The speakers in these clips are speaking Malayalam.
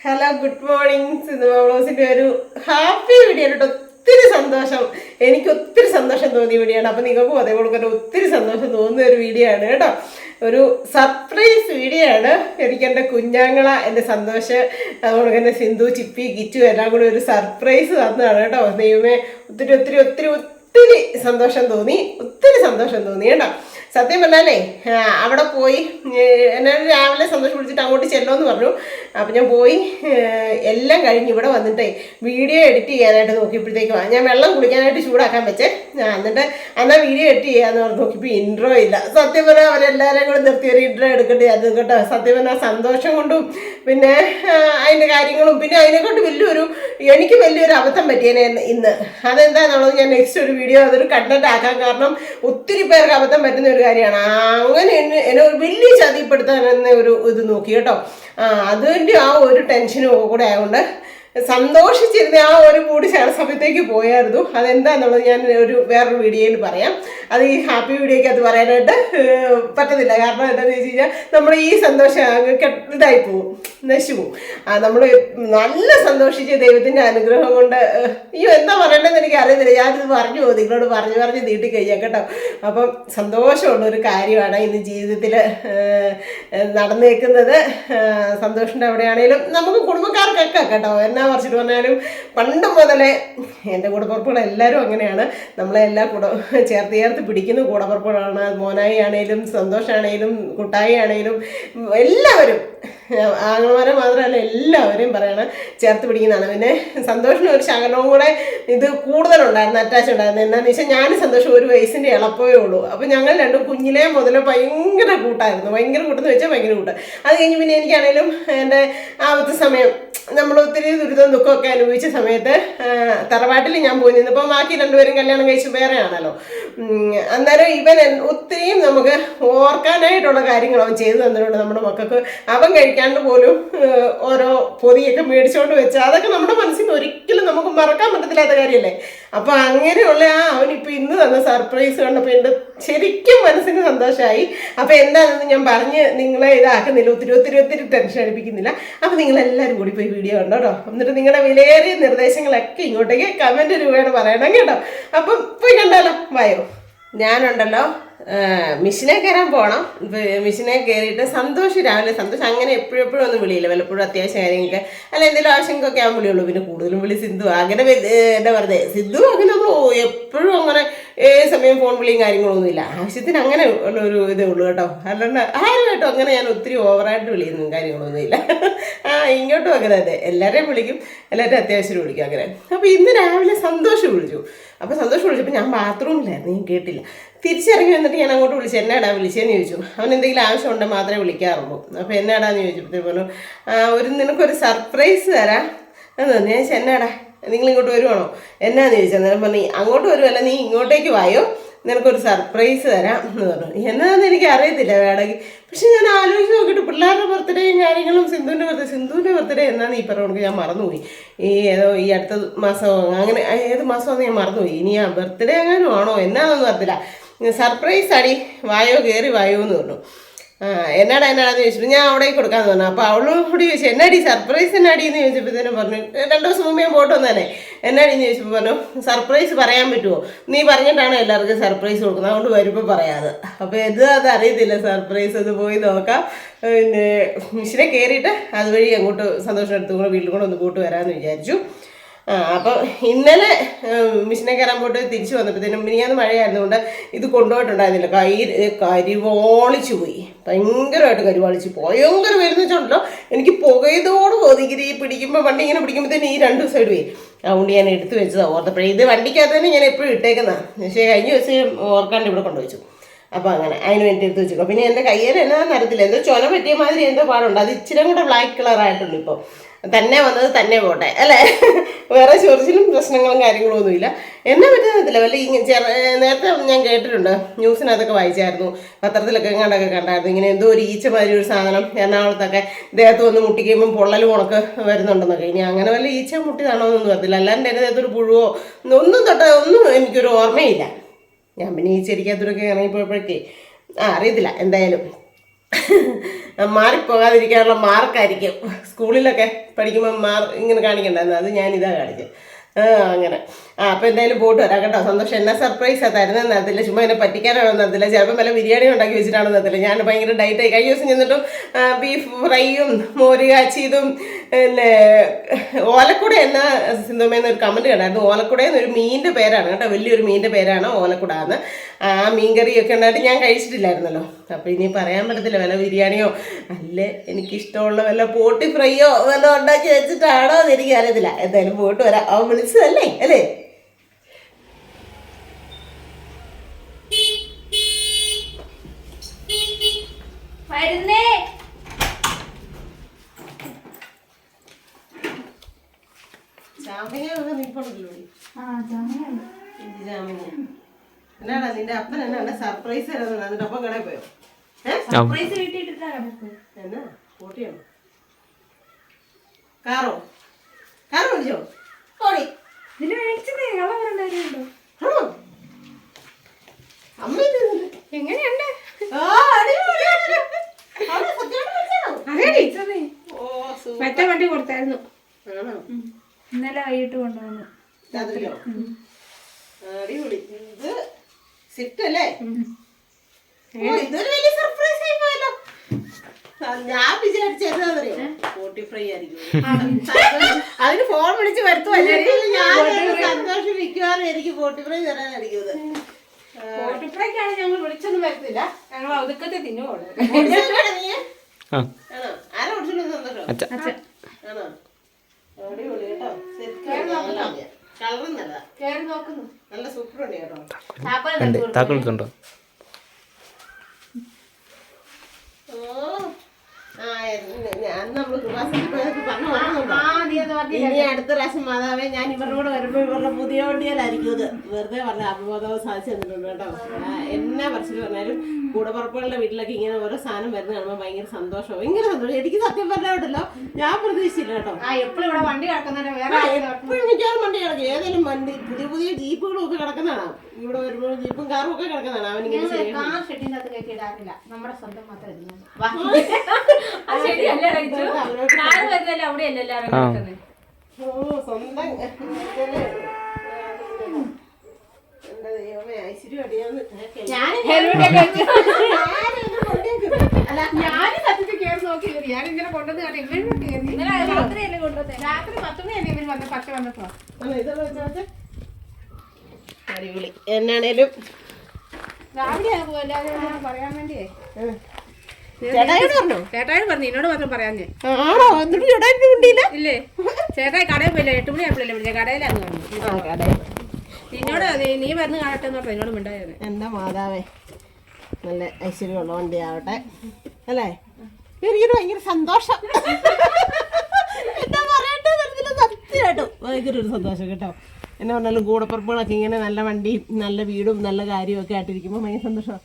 Hello good morning. സിനിമ ഒരു ഹാപ്പി വീഡിയോ കേട്ടോ. ഒത്തിരി സന്തോഷം, എനിക്ക് ഒത്തിരി സന്തോഷം തോന്നിയ വീഡിയോ ആണ്. അപ്പം നിങ്ങൾക്കും അതേപോലെ തന്നെ ഒത്തിരി സന്തോഷം തോന്നുന്ന ഒരു വീഡിയോ ആണ് കേട്ടോ. ഒരു സർപ്രൈസ് വീഡിയോ ആണ്. എനിക്ക് എൻ്റെ കുഞ്ഞാങ്ങള, എൻ്റെ സന്തോഷ്, അതുപോലെ തന്നെ സിന്ധു, ചിപ്പി, കിച്ചു എല്ലാം കൂടി ഒരു സർപ്രൈസ് തന്നതാണ് കേട്ടോ. ദൈവമേ, ഒത്തിരി ഒത്തിരി ഒത്തിരി ഒത്തിരി സന്തോഷം തോന്നി, ഒത്തിരി സന്തോഷം തോന്നി കേട്ടോ. സത്യം പറഞ്ഞാലേ അവിടെ പോയി എന്നെ രാവിലെ സന്തോഷം വിളിച്ചിട്ട് അങ്ങോട്ട് ചെല്ലുമെന്ന് പറഞ്ഞു. അപ്പം ഞാൻ പോയി എല്ലാം കഴിഞ്ഞ് ഇവിടെ വന്നിട്ടേ വീഡിയോ എഡിറ്റ് ചെയ്യാനായിട്ട് നോക്കിയപ്പോഴത്തേക്കും ഞാൻ വെള്ളം കുടിക്കാനായിട്ട് ചൂടാക്കാൻ വെച്ചേ. എന്നിട്ട് എന്നാൽ വീഡിയോ എഡിറ്റ് ചെയ്യാന്ന് പറഞ്ഞു നോക്കിയപ്പോൾ ഇൻട്രോ ഇല്ല. സത്യം പറഞ്ഞാൽ അവരെല്ലാവരെയും കൂടെ നിർത്തി ഒരു ഇൻട്രോ എടുക്കേണ്ടി അത് കേട്ടോ. സത്യം പറഞ്ഞാൽ സന്തോഷം കൊണ്ടും പിന്നെ അതിൻ്റെ കാര്യങ്ങളും പിന്നെ അതിനെക്കൊണ്ട് എനിക്ക് വലിയൊരു അബദ്ധം പറ്റിയേനെ ഇന്ന്. അതെന്താണെന്നുള്ളത് ഞാൻ നെക്സ്റ്റ് ഒരു വീഡിയോ അതൊരു കണ്ടന്റ് ആക്കാൻ. കാരണം ഒത്തിരി പേർക്ക് അബദ്ധം പറ്റുന്ന ഒരു കാര്യമാണ്. അങ്ങനെ എന്നെ ഒരു വലിയ ചതിപ്പെടുത്താൻ എന്ന ഒരു ഇത് നോക്കി കേട്ടോ. അതിൻ്റെ ആ ഒരു ടെൻഷനും കൂടെ ആയതുകൊണ്ട് സന്തോഷിച്ചിരുന്ന ആ ഒരു മൂടി ചില സമയത്തേക്ക് പോയായിരുന്നു. അതെന്താന്നുള്ളത് ഞാൻ വേറൊരു വീഡിയോയിൽ പറയാം. അത് ഈ ഹാപ്പി വീഡിയോയ്ക്ക് അത് പറയാനായിട്ട് പറ്റത്തില്ല. കാരണം എന്താണെന്ന് വെച്ച് കഴിഞ്ഞാൽ നമ്മൾ ഈ സന്തോഷം ഇതായി പോവും, നശിച്ചു പോവും. നമ്മൾ നല്ല സന്തോഷിച്ച് ദൈവത്തിൻ്റെ അനുഗ്രഹം കൊണ്ട് എന്താ പറയേണ്ടതെന്ന് എനിക്ക് അറിയത്തില്ല. ഞാനിത് പറഞ്ഞു പോകും, നിങ്ങളോട് പറഞ്ഞ് നീട്ടി കഴിയാം കേട്ടോ. അപ്പം സന്തോഷമുള്ളൊരു കാര്യമാണ് ഇന്ന് ജീവിതത്തിൽ നടന്നേക്കുന്നത്. സന്തോഷിൻ്റെ അവിടെയാണേലും നമുക്ക് കുടുംബക്കാർക്കൊക്കെ കേട്ടോ. എന്നാ പറിച്ചിട്ട് പറഞ്ഞാലും പണ്ട് മുതലേ എൻ്റെ കൂടപ്പുറപ്പുകൾ എല്ലാവരും അങ്ങനെയാണ്. നമ്മളെല്ലാം ചേർത്ത് പിടിക്കുന്ന കൂടപ്പുറപ്പുകളാണ്. മോനായി ആണേലും സന്തോഷാണേലും കുട്ടായി ആണേലും എല്ലാവരും, ആങ്ങളമാരെ മാത്രമല്ല എല്ലാവരെയും പറയണം ചേർത്ത് പിടിക്കുന്നതാണ്. പിന്നെ സന്തോഷിന് ഒരു ശകലവും കൂടെ ഇത് കൂടുതലുണ്ടായിരുന്നു, അറ്റാച്ച് ഉണ്ടായിരുന്നു. എന്താണെന്ന് വെച്ചാൽ ഞാനും സന്തോഷം ഒരു വയസ്സിൻ്റെ ഇളപ്പമേ ഉള്ളൂ. അപ്പം ഞങ്ങൾ രണ്ടും കുഞ്ഞിലേ മുതൽ ഭയങ്കര കൂട്ടായിരുന്നു. ഭയങ്കര കൂട്ടെന്ന് വെച്ചാൽ ഭയങ്കര കൂട്ട്. അത് കഴിഞ്ഞ് പിന്നെ എനിക്കാണേലും എൻ്റെ ആവത്തെ സമയം നമ്മൾ ഒത്തിരി ദുരിതം ദുഃഖമൊക്കെ അനുഭവിച്ച സമയത്ത് തറവാട്ടിൽ ഞാൻ പോയി നിന്നപ്പോൾ ബാക്കി രണ്ടുപേരും കല്യാണം കഴിച്ച് വേറെ ആണല്ലോ. അന്നേരം ഇവൻ ഒത്തിരിയും നമുക്ക് ഓർക്കാനായിട്ടുള്ള കാര്യങ്ങൾ അവൻ ചെയ്തു തന്നിട്ടുണ്ട് നമ്മുടെ മക്കൾക്ക്. അവൻ കഴിക്കാണ്ട് പോലും ഓരോ പൊതിയൊക്കെ മേടിച്ചുകൊണ്ട് വെച്ചാൽ അതൊക്കെ നമ്മുടെ മനസ്സിൽ ഒരിക്കലും നമുക്ക് മറക്കാൻ പറ്റത്തില്ലാത്ത കാര്യമല്ലേ. അപ്പം അങ്ങനെയുള്ള അവനിപ്പോൾ ഇന്ന് തന്ന സർപ്രൈസ് കണ്ടപ്പോൾ എൻ്റെ ശരിക്കും മനസ്സിന് സന്തോഷമായി. അപ്പം എന്താണെന്ന് ഞാൻ പറഞ്ഞ് നിങ്ങളെ ഇതാക്കുന്നില്ല, ഒത്തിരി ടെൻഷൻ അടിപ്പിക്കുന്നില്ല. അപ്പം നിങ്ങളെല്ലാവരും കൂടി പോയി വീഡിയോ കണ്ടോ കേട്ടോ. എന്നിട്ട് നിങ്ങളുടെ വിലയേറിയ നിർദ്ദേശങ്ങളൊക്കെ ഇങ്ങോട്ടേക്ക് കമൻറ്റ് രൂപയാണ് പറയണം കേട്ടോ. അപ്പം പോയി കണ്ടാലോ, വായോ. ഞാനുണ്ടല്ലോ മിഷനെ കയറാൻ പോകണം. മിഷനെ കയറിയിട്ട് സന്തോഷം രാവിലെ സന്തോഷം അങ്ങനെ എപ്പോഴും ഒന്നും വിളിയില്ല. വല്ലപ്പോഴും അത്യാവശ്യം കാര്യങ്ങൾക്ക് അല്ല എന്തെങ്കിലും ആവശ്യങ്ങൾക്കൊക്കെ ആകുമ്പോൾ വിളിയുള്ളൂ. പിന്നെ കൂടുതലും വിളി സിന്ധു. അങ്ങനെ എന്താ പറയുക, സിന്ധു അങ്ങനെ നമ്മൾ എപ്പോഴും അങ്ങനെ ഏത് സമയം ഫോൺ വിളിയും കാര്യങ്ങളൊന്നുമില്ല. ആവശ്യത്തിന് അങ്ങനെ ഉള്ളൊരു ഇതേ ഉള്ളൂ കേട്ടോ. അല്ലാണ്ട് ആരുമായിട്ടും അങ്ങനെ ഞാൻ ഒത്തിരി ഓവറായിട്ട് വിളിയൊന്നും കാര്യങ്ങളൊന്നുമില്ല. ഇങ്ങോട്ടും അങ്ങനെ അതെ, എല്ലാവരെയും വിളിക്കും, എല്ലാവരും അത്യാവശ്യം വിളിക്കും അങ്ങനെ. അപ്പോൾ ഇന്ന് രാവിലെ സന്തോഷം വിളിച്ചു. അപ്പോൾ സന്തോഷം വിളിച്ചപ്പോൾ ഞാൻ ബാത്റൂമിലായിരുന്നു, ഞാൻ കേട്ടില്ല. തിരിച്ചിറങ്ങി വന്നിട്ട് ഞാൻ അങ്ങോട്ട് വിളിച്ചു. എന്നാടാ വിളിച്ചതെന്ന് ചോദിച്ചു. അവൻ എന്തെങ്കിലും ആവശ്യമുണ്ടെങ്കിൽ മാത്രമേ വിളിക്കാറുള്ളൂ. അപ്പോൾ എന്നാടാന്ന് ചോദിച്ചപ്പോഴത്തേക്ക് പറഞ്ഞു നിനക്കൊരു സർപ്രൈസ് തരാം എന്ന് പറഞ്ഞു. ഞാൻ എന്നാടാ നിങ്ങളിങ്ങോട്ട് വരുവാണോ എന്നാന്ന് ചോദിച്ചാൽ അന്നേരം പറഞ്ഞു അങ്ങോട്ട് വരുമല്ല, നീ ഇങ്ങോട്ടേക്ക് വായോ, നിനക്കൊരു സർപ്രൈസ് തരാം എന്ന് പറഞ്ഞു. എന്നാന്ന് എനിക്ക് അറിയത്തില്ല വേണമെങ്കിൽ. പക്ഷെ ഞാൻ ആലോചിച്ച് നോക്കിയിട്ട് പിള്ളേരുടെ ബർത്ത്ഡേയും കാര്യങ്ങളും സിന്ധുവിൻ്റെ ബർത്ത്ഡേ എന്നാന്ന് ഈ പറഞ്ഞ ഞാൻ മറന്നുപോയി. ഈ അടുത്ത മാസം അങ്ങനെ ഏത് മാസമാണെന്ന് ഞാൻ മറന്നുപോയി. ഇനി ആ ബർത്ത്ഡേ എങ്ങാനും ആണോ എന്നാന്നൊന്നും അറിയത്തില്ല. സർപ്രൈസ് അടി, വായോ കയറി വായോ എന്ന് പറഞ്ഞു. എന്നാടാന്ന് ചോദിച്ചിട്ട് ഞാൻ അവിടേക്ക് കൊടുക്കാമെന്ന് പറഞ്ഞു. അപ്പോൾ അവളോട് കൂടി ചോദിച്ചു എന്നാടി സർപ്രൈസ് എന്നാടിയെന്ന് ചോദിച്ചപ്പോഴത്തേനും പറഞ്ഞു 2 ദിവസം മുമ്പേ ഞാൻ പോയിട്ട് വന്നേനെ. എന്നാടിയെന്ന് ചോദിച്ചപ്പോൾ പറഞ്ഞു സർപ്രൈസ് പറയാൻ പറ്റുമോ, നീ പറഞ്ഞിട്ടാണ് എല്ലാവർക്കും സർപ്രൈസ് കൊടുക്കുന്നത്, അതുകൊണ്ട് വരുമ്പോൾ പറയാതെ. അപ്പോൾ അത് അറിയത്തില്ല സർപ്രൈസ്, അത് പോയി നോക്കാം. പിന്നെ മിഷനെ കയറിയിട്ട് അതുവഴി അങ്ങോട്ട് സന്തോഷം എടുത്തും കൂടെ വീട്ടിൽ കൂടെ ഒന്ന് പോയിട്ട് വരാമെന്ന് വിചാരിച്ചു. അപ്പം ഇന്നലെ മിഷനെ കയറാൻ പോയിട്ട് തിരിച്ചു വന്നപ്പോഴത്തേനും മിനിയാന്ന് മഴയായിരുന്നുകൊണ്ട് ഇത് കൊണ്ടുപോയിട്ടുണ്ടായിരുന്നില്ല. കരിവാളിച്ചു പോയി, ഭയങ്കരമായിട്ട് കരിവാളിച്ചു. ഭയങ്കര വരുന്ന വെച്ചോണ്ടല്ലോ എനിക്ക് പുകയതോട് ഒതുക്കി പിടിക്കുമ്പോൾ വണ്ടി ഇങ്ങനെ പിടിക്കുമ്പോഴത്തേനും ഈ 2 സൈഡ് പോയി. അതുകൊണ്ട് ഞാൻ എടുത്തു വെച്ചതാണ് ഓർത്തപ്പോഴേ. ഇത് വണ്ടിക്കകത്ത് തന്നെ ഞാൻ എപ്പോഴും ഇട്ടേക്കുന്നതാണ്. പക്ഷേ കഴിഞ്ഞ ദിവസം ഓർക്കാണ്ട് ഇവിടെ കൊണ്ടുവച്ചു. അപ്പോൾ അങ്ങനെ അതിന് വേണ്ടി എടുത്ത് വെച്ചു. പിന്നെ എൻ്റെ കയ്യിൽ എന്നാന്ന് അറിയത്തില്ല, എന്തോ ചൊന പറ്റിയ മാതിരി എന്തോ പാടുണ്ട്. അത് ഇച്ചിരി കൂടെ ബ്ലാക്ക് കളറായിട്ടുണ്ട്. ഇപ്പോൾ തന്നെ വന്നത് തന്നെ പോട്ടെ അല്ലേ, വേറെ ചൊറിച്ചിലും പ്രശ്നങ്ങളും കാര്യങ്ങളും ഒന്നുമില്ല. എന്നെ പറ്റുന്നില്ല വല്ല നേരത്തെ ഞാൻ കേട്ടിട്ടുണ്ട്, ന്യൂസിനകത്തൊക്കെ വായിച്ചായിരുന്നു, പത്രത്തിലൊക്കെ എങ്ങാണ്ടൊക്കെ കണ്ടായിരുന്നു. ഇങ്ങനെ എന്തോ ഒരു ഈച്ച മാതിരി ഒരു സാധനം എറണാകുളത്തൊക്കെ ദേഹത്ത് വന്ന് മുട്ടിക്കുമ്പം പൊള്ളൽ ഉണക്ക് വരുന്നുണ്ടെന്നൊക്കെ. ഇനി അങ്ങനെ വല്ല ഈച്ച മുട്ടിയതാണോ എന്നൊന്നും അറിയത്തില്ല. അല്ലാണ്ട് എൻ്റെ ദേഹത്തൊരു പുഴുവോ ഒന്നും എനിക്കൊരു ഓർമ്മയില്ല. ഞാൻ പിന്നെ ഈ ചെടിക്കകത്തൊക്കെ ഇറങ്ങിപ്പോയപ്പോഴേക്കേ അറിയത്തില്ല. എന്തായാലും മാറിപ്പോകാതിരിക്കാനുള്ള മാർക്കായിരിക്കും. സ്കൂളിലൊക്കെ പഠിക്കുമ്പോൾ ഇങ്ങനെ കാണിക്കണ്ടായിരുന്നു, അത് ഞാനിതാ കാണിച്ചത്. അങ്ങനെ അപ്പോൾ എന്തായാലും പോയിട്ട് വരാം കേട്ടോ. സന്തോഷം. എന്നാ സർപ്രൈസാണ് തരുന്നതെന്ന് അറിയത്തില്ല, ചുമ്മാ എന്നെ പറ്റിക്കാനാണെന്ന് അറിയത്തില്ല, ചിലപ്പോൾ വല്ല ബിരിയാണി ഉണ്ടാക്കി വെച്ചിട്ടാണെന്ന് അറിയത്തില്ല. ഞാൻ ഭയങ്കര ഡയറ്റായി. കഴിഞ്ഞ ദിവസം ചെന്നിട്ടും ബീഫ് ഫ്രൈയും മോര് കാച്ചിയതും പിന്നെ ഓലക്കുട എന്ന സിന്ധുമേന്ന് ഒരു കമൻറ്റ് കണ്ടായിരുന്നു. ഓലക്കുട എന്നൊരു മീനിൻ്റെ പേരാണ് കേട്ടോ, വലിയൊരു മീനിൻ്റെ പേരാണ് ഓലക്കുട എന്ന്. ആ മീൻകറിയൊക്കെ ഉണ്ടായിട്ട് ഞാൻ കഴിച്ചിട്ടില്ലായിരുന്നല്ലോ. അപ്പോൾ ഇനി പറയാൻ പറ്റത്തില്ല, വല്ല ബിരിയാണിയോ അല്ലേ എനിക്കിഷ്ടമുള്ള വല്ല പോട്ടി ഫ്രൈയോ വല്ല ഉണ്ടാക്കി വെച്ചിട്ടാണോ എന്ന് എനിക്ക് അറിയത്തില്ല. എന്തായാലും പോയിട്ട് വരാം. അവൻ വിളിച്ചതല്ലേ അല്ലേ? എന്നാടാ നിന്റെ അപ്പൻ എന്നാ സർപ്രൈസ് തരുന്നത്? എന്നിട്ട് അപ്പം കടയിൽ പോയോ? എന്നാ പോട്ടിയാണോ? കാറോ വിളിച്ചോ? ഓടി അമ്മ എങ്ങനെയുണ്ട്? മറ്റേ വണ്ടി കൊടുത്തായിരുന്നു, ഇന്നലെ വൈകിട്ട് കൊണ്ടുവന്നു. അടിപൊളി. ഇത് സിറ്റ് അല്ലേ? ഇതൊരു വലിയ സർപ്രൈസ് ആയി പോയല്ലോ. ഞാൻ വിചാരിച്ചറിയോ പോട്ടി ഫ്രൈ ആയിരിക്കും. അതിന് ഫോൺ വിളിച്ച് വരുത്തുമല്ലേ ഞാൻ സന്തോഷം മിക്കവാറും എനിക്ക് പോട്ടി ഫ്രൈ തരാനായിരിക്കും. പോട്ടി ഫ്രൈക്കാണ് ഞങ്ങൾ വിളിച്ചൊന്നും വരത്തില്ല, ഞങ്ങൾ ഒതുക്കത്തെ തിന്നുകൊള്ളു. ആരാ വിളിച്ചോണ്ട് സന്തോഷം? ആണോ? അടിപൊളി കേട്ടോ. കളറും നല്ലതാ. കേറി നോക്കുന്നു, നല്ല സൂപ്പർ ഉണ്ട് കേട്ടോ. താക്കോലുണ്ടോ? ഞാൻ നമ്മൾ ഇനി അടുത്ത പ്രാവശ്യം മാതാവേ ഞാൻ ഇവരുടെ കൂടെ വരുമ്പോ ഇവരുടെ പുതിയ വണ്ടിയിലായിരിക്കും ഇത്. വെറുതെ പറഞ്ഞ അഭിബോധം സാധിച്ചു തന്നിട്ടുണ്ട് കേട്ടോ. എന്നാ പറച്ചിട്ട് പറഞ്ഞാലും കൂടപ്പുറപ്പുകളുടെ വീട്ടിലൊക്കെ ഇങ്ങനെ ഓരോ സാധനം വരുന്ന കാണുമ്പോൾ ഭയങ്കര സന്തോഷം, ഭയങ്കര സന്തോഷം. എനിക്ക് സത്യം പറഞ്ഞില്ലല്ലോ, ഞാൻ പ്രതീക്ഷിച്ചില്ല കേട്ടോ. എപ്പോഴും ഇവിടെ വണ്ടി കിടക്കുന്നതിന് എപ്പോഴും മിക്കവാറും വണ്ടി കിടക്കും. ഏതെങ്കിലും വണ്ടി പുതിയ ജീപ്പുകളും ഒക്കെ കിടക്കുന്നതാണ്. ഇവിടെ വരുമ്പോൾ ജീപ്പും കാറും ഒക്കെ കിടക്കുന്നതാണ്. അവനിങ്ങനെ കയറ്റിയിടാറില്ല, നമ്മുടെ സ്വന്തം മാത്രം. സ്വന്തം എന്താ ദൈവമേ ഐശ്വര്യം അടിയാന്ന്. ഞാൻ സത്യത്തിൽ കയറി നോക്കിയില്ല, ഞാൻ ഇങ്ങനെ കൊണ്ടുവന്ന് രാത്രിയല്ലേ കൊണ്ടുവന്നേ. രാത്രി 10 മണിയല്ലേ ഇവര് വന്ന പക്ഷെ വന്നപ്പോ അടിപൊളി. എന്നാണേലും രാവിലെ പറയാൻ വേണ്ടിയേ ചേട്ടായി പറഞ്ഞു, എന്നോട് മാത്രം പറയാഞ്ഞേ. ആണോ? എന്നിട്ട് ചേട്ടായി വണ്ടിയില്ല ഇല്ലേ? ചേട്ടായി കടയിൽ പോയില്ല, 8 മണിയായപ്പോഴല്ലേ വിളിച്ച, കടയിലാന്ന് പറഞ്ഞു. നിന്നോട് നീ വരുന്ന കാണട്ടെ എന്ന് പറഞ്ഞു എന്നോട് മിണ്ടായിരുന്നു. എന്താ മാതാവേ നല്ല ഐശ്വര്യമുള്ള വണ്ടി ആവട്ടെ അല്ലേ? എനിക്കൊരു ഭയങ്കര സന്തോഷം. എന്താ പറയട്ടെ തരത്തില്ല, സത്യമായിട്ടും ഭയങ്കര ഒരു സന്തോഷം കേട്ടോ. എന്നെ പറഞ്ഞാലും കൂടപ്പുറപ്പുകളൊക്കെ ഇങ്ങനെ നല്ല വണ്ടിയും നല്ല വീടും നല്ല കാര്യവും ഒക്കെ ആയിട്ടിരിക്കുമ്പോൾ ഭയങ്കര സന്തോഷം.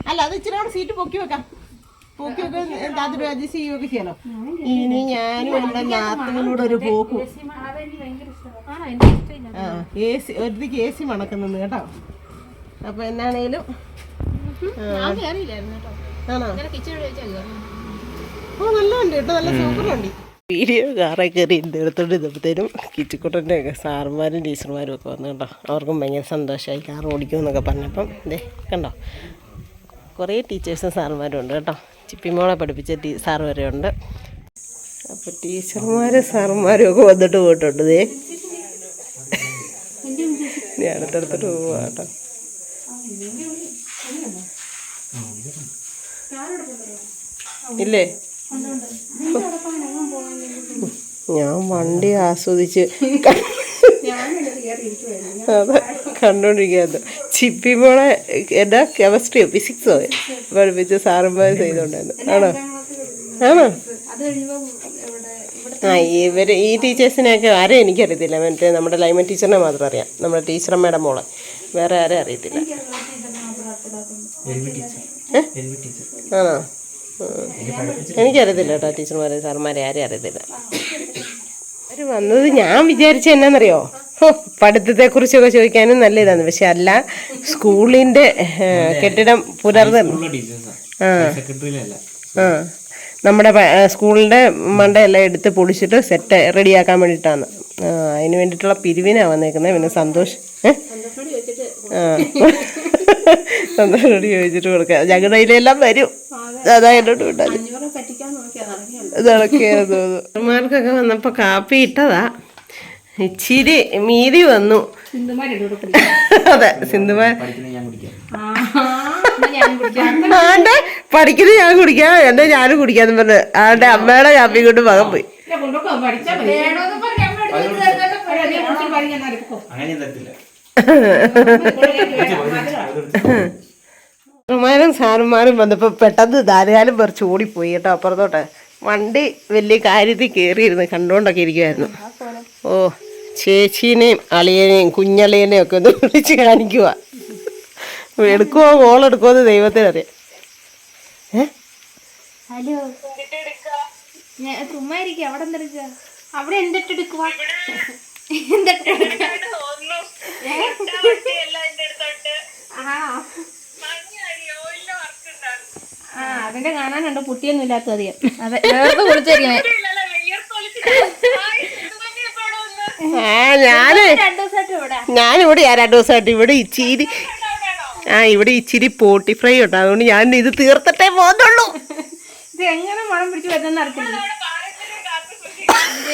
അല്ല അത് ഇച്ചിരി കൂടെ സീറ്റ് പൊക്കി വെക്കാം, പൊക്കി വെക്കാൻ താത്തൊരു അഡ്ജസ്റ്റ് ചെയ്യുകയൊക്കെ ചെയ്യണം. ഇനി ഞാനും എൻ്റെ നാത്തുകളൂടെ ഒരു പോക്കും. ഒരുത്തിക്ക് AC മണക്കുന്നുണ്ട് കേട്ടോ. അപ്പൊ എന്നാണേലും ആണോ? ഓ നല്ല വണ്ടി കേട്ടോ, നല്ല സൂപ്പർ വണ്ടി. വീഡിയോ കാറെ കയറി എടുത്തോണ്ട് ഇതപ്പോഴത്തേനും കിച്ചിക്കുട്ടൻ്റെ ഒക്കെ സാറുമാരും ടീച്ചർമാരും ഒക്കെ വന്നു കേട്ടോ. അവർക്കും ഭയങ്കര സന്തോഷമായി കാർ ഓടിക്കുമെന്നൊക്കെ പറഞ്ഞപ്പം ഇതേ കണ്ടോ, കുറേ ടീച്ചേഴ്സും സാറുമാരും ഉണ്ട് കേട്ടോ. ചിപ്പിമോളെ പഠിപ്പിച്ച സാറ് വരെ ഉണ്ട്. അപ്പോൾ ടീച്ചർമാരും സാറുമാരും ഒക്കെ വന്നിട്ട് പോയിട്ടുണ്ട്. ഇതേ ഇനി അടുത്തടുത്തിട്ട് പോവാ കേട്ടോ. ഇല്ലേ? ഞാൻ വണ്ടി ആസ്വദിച്ച് അതെ കണ്ടോണ്ടിരിക്കുകയായിരുന്നു. ചിപ്പിമോളെ എന്നാ കെമിസ്ട്രിയോ ഫിസിക്സോ പഠിപ്പിച്ച് സാറന്മാർ ചെയ്തോണ്ടായിരുന്നു. ആണോ? ആ ഈ ടീച്ചേഴ്സിനെയൊക്കെ ആരെയും എനിക്കറിയത്തില്ല. മറ്റേ നമ്മുടെ ലൈമൻ ടീച്ചറിനെ മാത്രം അറിയാം, നമ്മുടെ ടീച്ചറമ്മയുടെ മോളെ. വേറെ ആരെയും അറിയത്തില്ല. ആണോ? എനിക്കറിയത്തില്ല കേട്ടോ, ടീച്ചർമാരെ സാറന്മാരെ ആരെയും അറിയത്തില്ല. അവര് വന്നത് ഞാൻ വിചാരിച്ച എന്നാന്നറിയോ, പഠിത്തത്തെ കുറിച്ചൊക്കെ ചോദിക്കാനും നല്ല ഇതാണ്. പക്ഷെ അല്ല, സ്കൂളിന്റെ കെട്ടിടം ആ നമ്മുടെ സ്കൂളിന്റെ മണ്ടയെല്ലാം എടുത്ത് പൊളിച്ചിട്ട് സെറ്റ് റെഡിയാക്കാൻ വേണ്ടിയിട്ടാണ്. അതിന് വേണ്ടിയിട്ടുള്ള പിരിവിനാണ് വന്നേക്കുന്നത്. പിന്നെ സന്തോഷ് സന്തോഷോട് ചോദിച്ചിട്ട് കൊടുക്കാം. ഞങ്ങളുടെ കയ്യിലെല്ലാം വരും. അതാ എന്നോട് വിട്ടാൽ ഇതൊക്കെയായിരുന്നു. മാർക്കൊക്കെ വന്നപ്പോ കാപ്പി ഇട്ടതാ, ഇച്ചിരി മീതി വന്നു. അതെ, സിന്ധുമാർ ആണ്ടെ പഠിക്കുന്നത് ഞാൻ കുടിക്കാം, എന്റെ ഞാനും കുടിക്കാന്ന് പറഞ്ഞു. ആണ്ടെ അമ്മയുടെ കാപ്പി കൊണ്ട് മകൻ പോയി. സാറുമാരും സാറുമാരും വന്നപ്പോ പെട്ടെന്ന് ധാരാളം പേർ ഓടിപ്പോയി കേട്ടോ. അപ്പുറത്തോട്ട് വണ്ടി വലിയ കാര്യത്തിൽ കയറിയിരുന്ന് കണ്ടുകൊണ്ടൊക്കെ ഇരിക്കുമായിരുന്നു. ഓ, ചേച്ചീനെയും അളിയനെയും കുഞ്ഞളിയനെയും ഒക്കെ ഒന്ന് വിളിച്ച് കാണിക്കുക. എടുക്കുവോ കോളെടുക്കുമോന്ന് ദൈവത്തിനറിയാം. ഹലോ, ചുമ്മാ ഇരിക്കുക. അവിടെ എന്തിട്ടെടുക്കുവാ? അതിന്റെ കാണാനുണ്ട്, പുട്ടിയൊന്നും ഇല്ലാത്ത അധികം. അതെ, വേർത്ത് കുളിച്ചിരിക്കണേ. ഞാനിവിടെയാ 2 ദിവസമായിട്ട്. ഇവിടെ ഇച്ചിരി ഇവിടെ ഇച്ചിരി പോട്ടി ഫ്രൈ ഉണ്ട്. അതുകൊണ്ട് ഞാൻ ഇത് തീർത്തിട്ടേ പോകുന്നുള്ളൂ. ഇത് എങ്ങനെ മണം പിടിച്ച് വരുന്നെന്ന് അറിയത്തില്ല.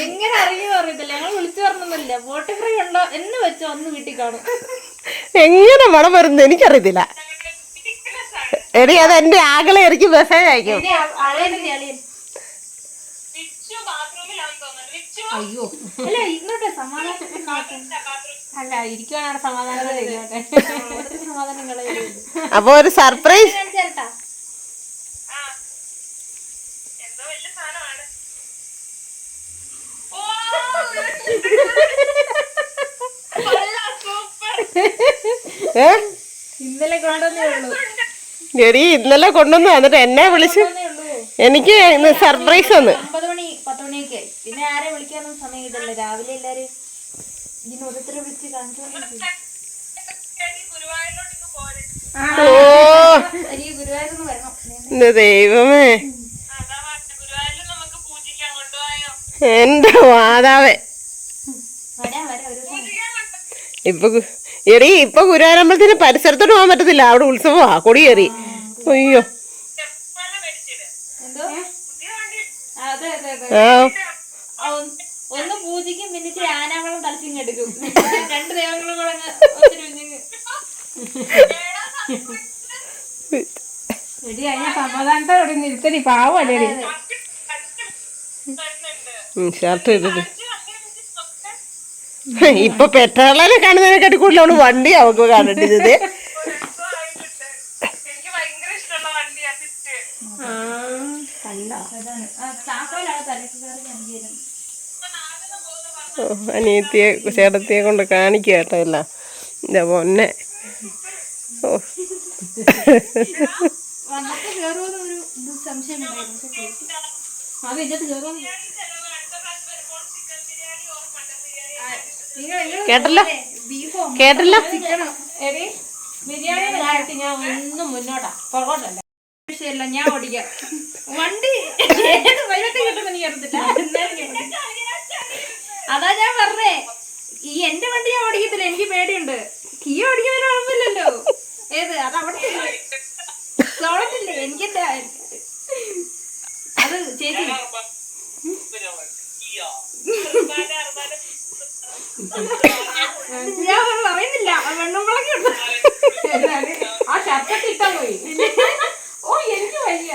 എങ്ങനെ അറിയത്തില്ല. ഞങ്ങൾ വിളിച്ചു പറഞ്ഞൊന്നുമില്ല. പോട്ടി ഫ്രൈ ഉണ്ടോ എന്ന് വെച്ചോ ഒന്ന് വീട്ടിൽ കാണും. എങ്ങനെ മണം വരുന്നത് എനിക്കറിയത്തില്ല. എടി, അത് എന്റെ ആകളെ എനിക്ക് മെസ്സേജ് അയക്കും. അയ്യോ, അല്ല ഇങ്ങോട്ടെ സമാധാനം. അല്ല, ഇരിക്കുവാണ് സമാധാനം. അപ്പൊ ഒരു സർപ്രൈസ്. ഇന്നലെ കൊണ്ടുവന്നേ ഉള്ളൂ. എടി, ഇന്നലെ കൊണ്ടുവന്നു. എന്നിട്ട് എന്നെ വിളിച്ച് എനിക്ക് സർപ്രൈസ് വന്ന് 9 മണി 10 മണിയൊക്കെ. പിന്നെ ആരെ വിളിക്കാനൊന്നും സമയം കിട്ടില്ല. രാവിലെ എല്ലാരും ഇതിന് ഓരോരുത്തരെ വിളിച്ച് കാണിച്ചു. ഗുരുവായൂർന്ന് വരണം. ദൈവമേ, എന്റെ മാതാവേ. ഇപ്പൊ ഗുരുവായൂരമ്പലത്തിന് പരിസരത്തോട്ട് പോകാൻ പറ്റത്തില്ല. അവിടെ ഉത്സവമാ, കൊടിയേറി. അയ്യോ, ഒന്ന് പൂജിക്കും, പിന്നെ ഇച്ചിരി ആനാവളം തലച്ചിങ് എടുക്കും. 2 ദൈവങ്ങളും കൂടെ സമാധാനത്തോടെ ഇരുത്തടി, പാവല്ലേ. ഷർട്ട് ഇട്ടിട്ട് ഇപ്പൊ പെട്രോളിനെ കാണുന്നതിനെക്കാട്ടി കൂടുതൽ അവള് വണ്ടി അവക്ക് കണ്ടിട്ടത്. അനിയത്തിയെ ചേട്ടത്തിയെ കൊണ്ട് കാണിക്കുക കേട്ടോ എല്ലാം. എന്റെ പൊന്നെ. ഓ, കേട്ടല്ലോ കേട്ടല്ലോ. ബിരിയാണിയുടെ കാര്യത്തിൽ ഞാൻ ഒന്നും മുന്നോട്ടാ, പുറകോട്ടല്ല. വിഷയമല്ല, ഞാൻ ഓടിക്കാം വണ്ടി. ഏത് വൈകിട്ട് കിട്ടുമെന്ന് എനിക്ക് അറിയത്തില്ല. അതാ ഞാൻ പറഞ്ഞേ, ഈ എന്റെ വണ്ടി ഞാൻ ഓടിക്കത്തില്ല, എനിക്ക് പേടിയുണ്ട്. കിയ ഓടിക്കുന്നതിന് കുഴപ്പമില്ലല്ലോ. ഏത് അതവിടെ സോളത്തില്ലേ എനിക്കെന്താ അത് ചേച്ചി. ഞാൻ പറയുന്നില്ല, വെണ്ണുമ്പളൊക്കെ ഉണ്ട്. ആ ഷർട്ടൊക്കെ ഇട്ടാ പോയി. ഓ, എനിക്ക് വയ്യ.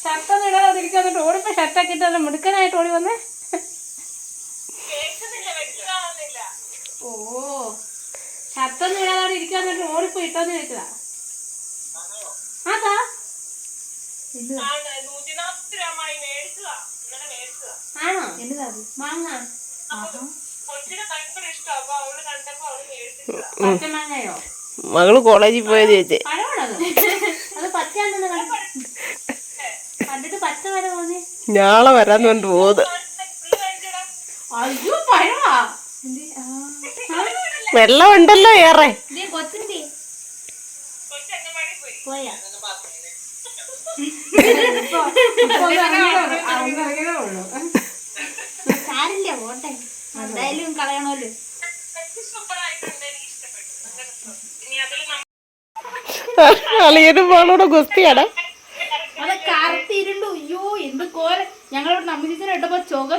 ഷർട്ടൊന്നും ഇടാതെ തിരിച്ചു വന്നിട്ട് ഓടിപ്പോ ഷർട്ടൊക്കെ ഇട്ടാൽ മിടുക്കനായിട്ട് ഓടി വന്നേ. ഓ, ഷർട്ടൊന്നും ഇടാതെ ഇരിക്കാൻ വേണ്ടി ഓടിപ്പോ ഇട്ടോന്ന് ചോദിച്ചതാ. അതാ ആണോ? എന്നതാ മാങ്ങ? പച്ചമാങ്ങയോ? മകള് കോളേജിൽ പോയത് ചേച്ചി. പഴമാണത്. അത് പച്ചയാണെന്ന് കണ്ടിട്ട് പച്ച വരെ തോന്നി. ഞാളെ വരാന്ന് പറഞ്ഞിട്ട് പോകുന്നത്. വെള്ളം ഉണ്ടല്ലോ ഏറെ. കൊച്ചിന്റെ പോയാ സാരില്ല പോട്ടെ, എന്തായാലും കളയണല്ലോ. അളിയനും മോളോടെ ഗുസ്തിയാണ്. അത് കറുത്തിരുണ്ടു. അയ്യോ എന്ത് കോല. ഞങ്ങളിവിടെ നമ്മിച്ചിനെ ഇട്ടപ്പോ ചുക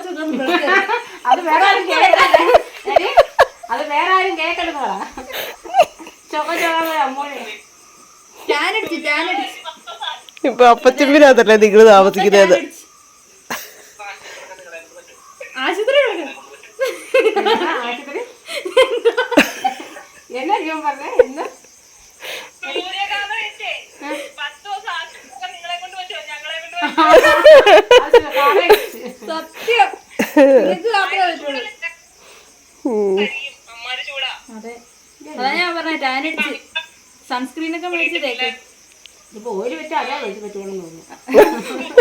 അത് വേറെ ആരും കേൾക്കല്ലേ, അത് വേറെ ആരും കേൾക്കരുന്നതാ. ചുക അമ്മോനെ ടാനടിച്ച് ഇപ്പൊ അപ്പച്ചമ്പിനകത്തല്ലേ നിങ്ങള് താമസിക്കുന്നത്? ആശുപത്രി എന്നാ ഞാൻ പറഞ്ഞേ എന്ന് സത്യം അതെ, അതാ ഞാൻ പറഞ്ഞ ടാനടിച്ച് സൺസ്ക്രീനൊക്കെ മേടിച്ച് തേക്ക്. ഇപ്പൊ ഓയില് വെച്ചാൽ അതാ വെച്ച് പറ്റുമെന്ന് തോന്നുന്നു.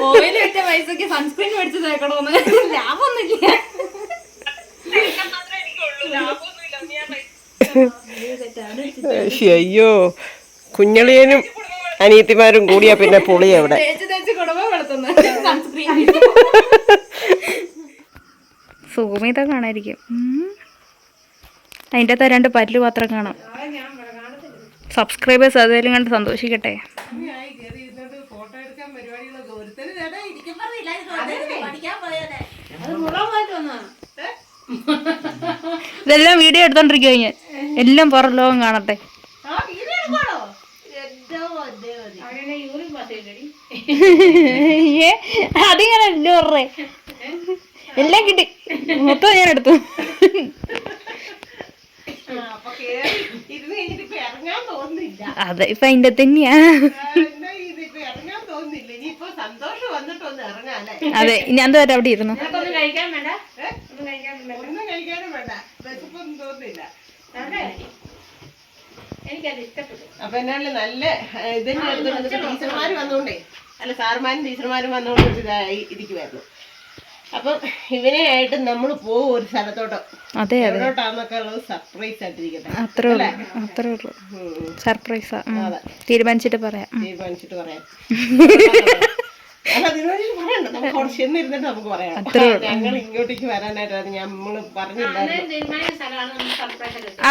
ഓയില് വെച്ച പൈസക്ക് സൺസ്ക്രീൻ മേടിച്ച് തേക്കണമെന്ന് ലാഭമൊന്നുമില്ല. അയ്യോ, കുഞ്ഞളിയനും അനിയത്തിമാരും കൂടിയാ പിന്നെ പൊളി അവിടെ. തേച്ച് കുടുംബം വളർത്തുന്നു സൺസ്ക്രീൻ. സുഖമിത കാണായിരിക്കും. അതിൻ്റെ അകത്ത് 2 പല്ല് പാത്രം കാണാം. സബ്സ്ക്രൈബേഴ്സ് അതേലും കണ്ട് സന്തോഷിക്കട്ടെ. ഫോട്ടോ എടുക്കാൻ പരിപാടികളൊക്കെ ഇതെല്ലാം വീഡിയോ എടുത്തോണ്ടിരിക്കുക ഞാൻ. എല്ലാം പുറം ലോകം കാണട്ടെ. അതിങ്ങനെ അല്ലേ പറഞ്ഞേ, എല്ലാം കിട്ടി, മൊത്തം ഞാൻ എടുത്തു. അതെ, ഇപ്പൊ അതിന്റെ തന്നെയാ. അതെ, ഇനി എന്താ വരെ അവിടെ ഇരുന്നു. കഴിക്കാൻ വേണ്ട, എനിക്കത് ഇഷ്ടപ്പെട്ടു. അപ്പൊ എന്നാലും നല്ല ഇതന്നെ ടീച്ചർമാര് വന്നോണ്ടേ, അല്ല സാറുമാരും ടീച്ചർമാരും വന്നോണ്ട് ഇതായി ഇരിക്കുവായിരുന്നു. അപ്പം ഇവനെ ആയിട്ട് നമ്മൾ പോകും ഒരു സ്ഥലത്തോട്ട്. അതെ അതെ, എവിടോട്ടാന്നൊക്കെ ഉള്ളത് സർപ്രൈസ് ആയിട്ടിരിക്കട്ടെ. അത്രേ ഉള്ളൂ. സർപ്രൈസാ. തീരുമാനിച്ചിട്ട് പറയാം. അല്ല, തീരുമാനിച്ചിട്ട് പറയണ്ട, നമുക്ക് അവിടെ ചെന്നിരുന്നിട്ട് നമുക്ക് പറയാം. ഞങ്ങൾ ഇങ്ങോട്ടേക്ക് വരാനായിട്ടാണ് നമ്മള് പറഞ്ഞില്ലായിരുന്നു.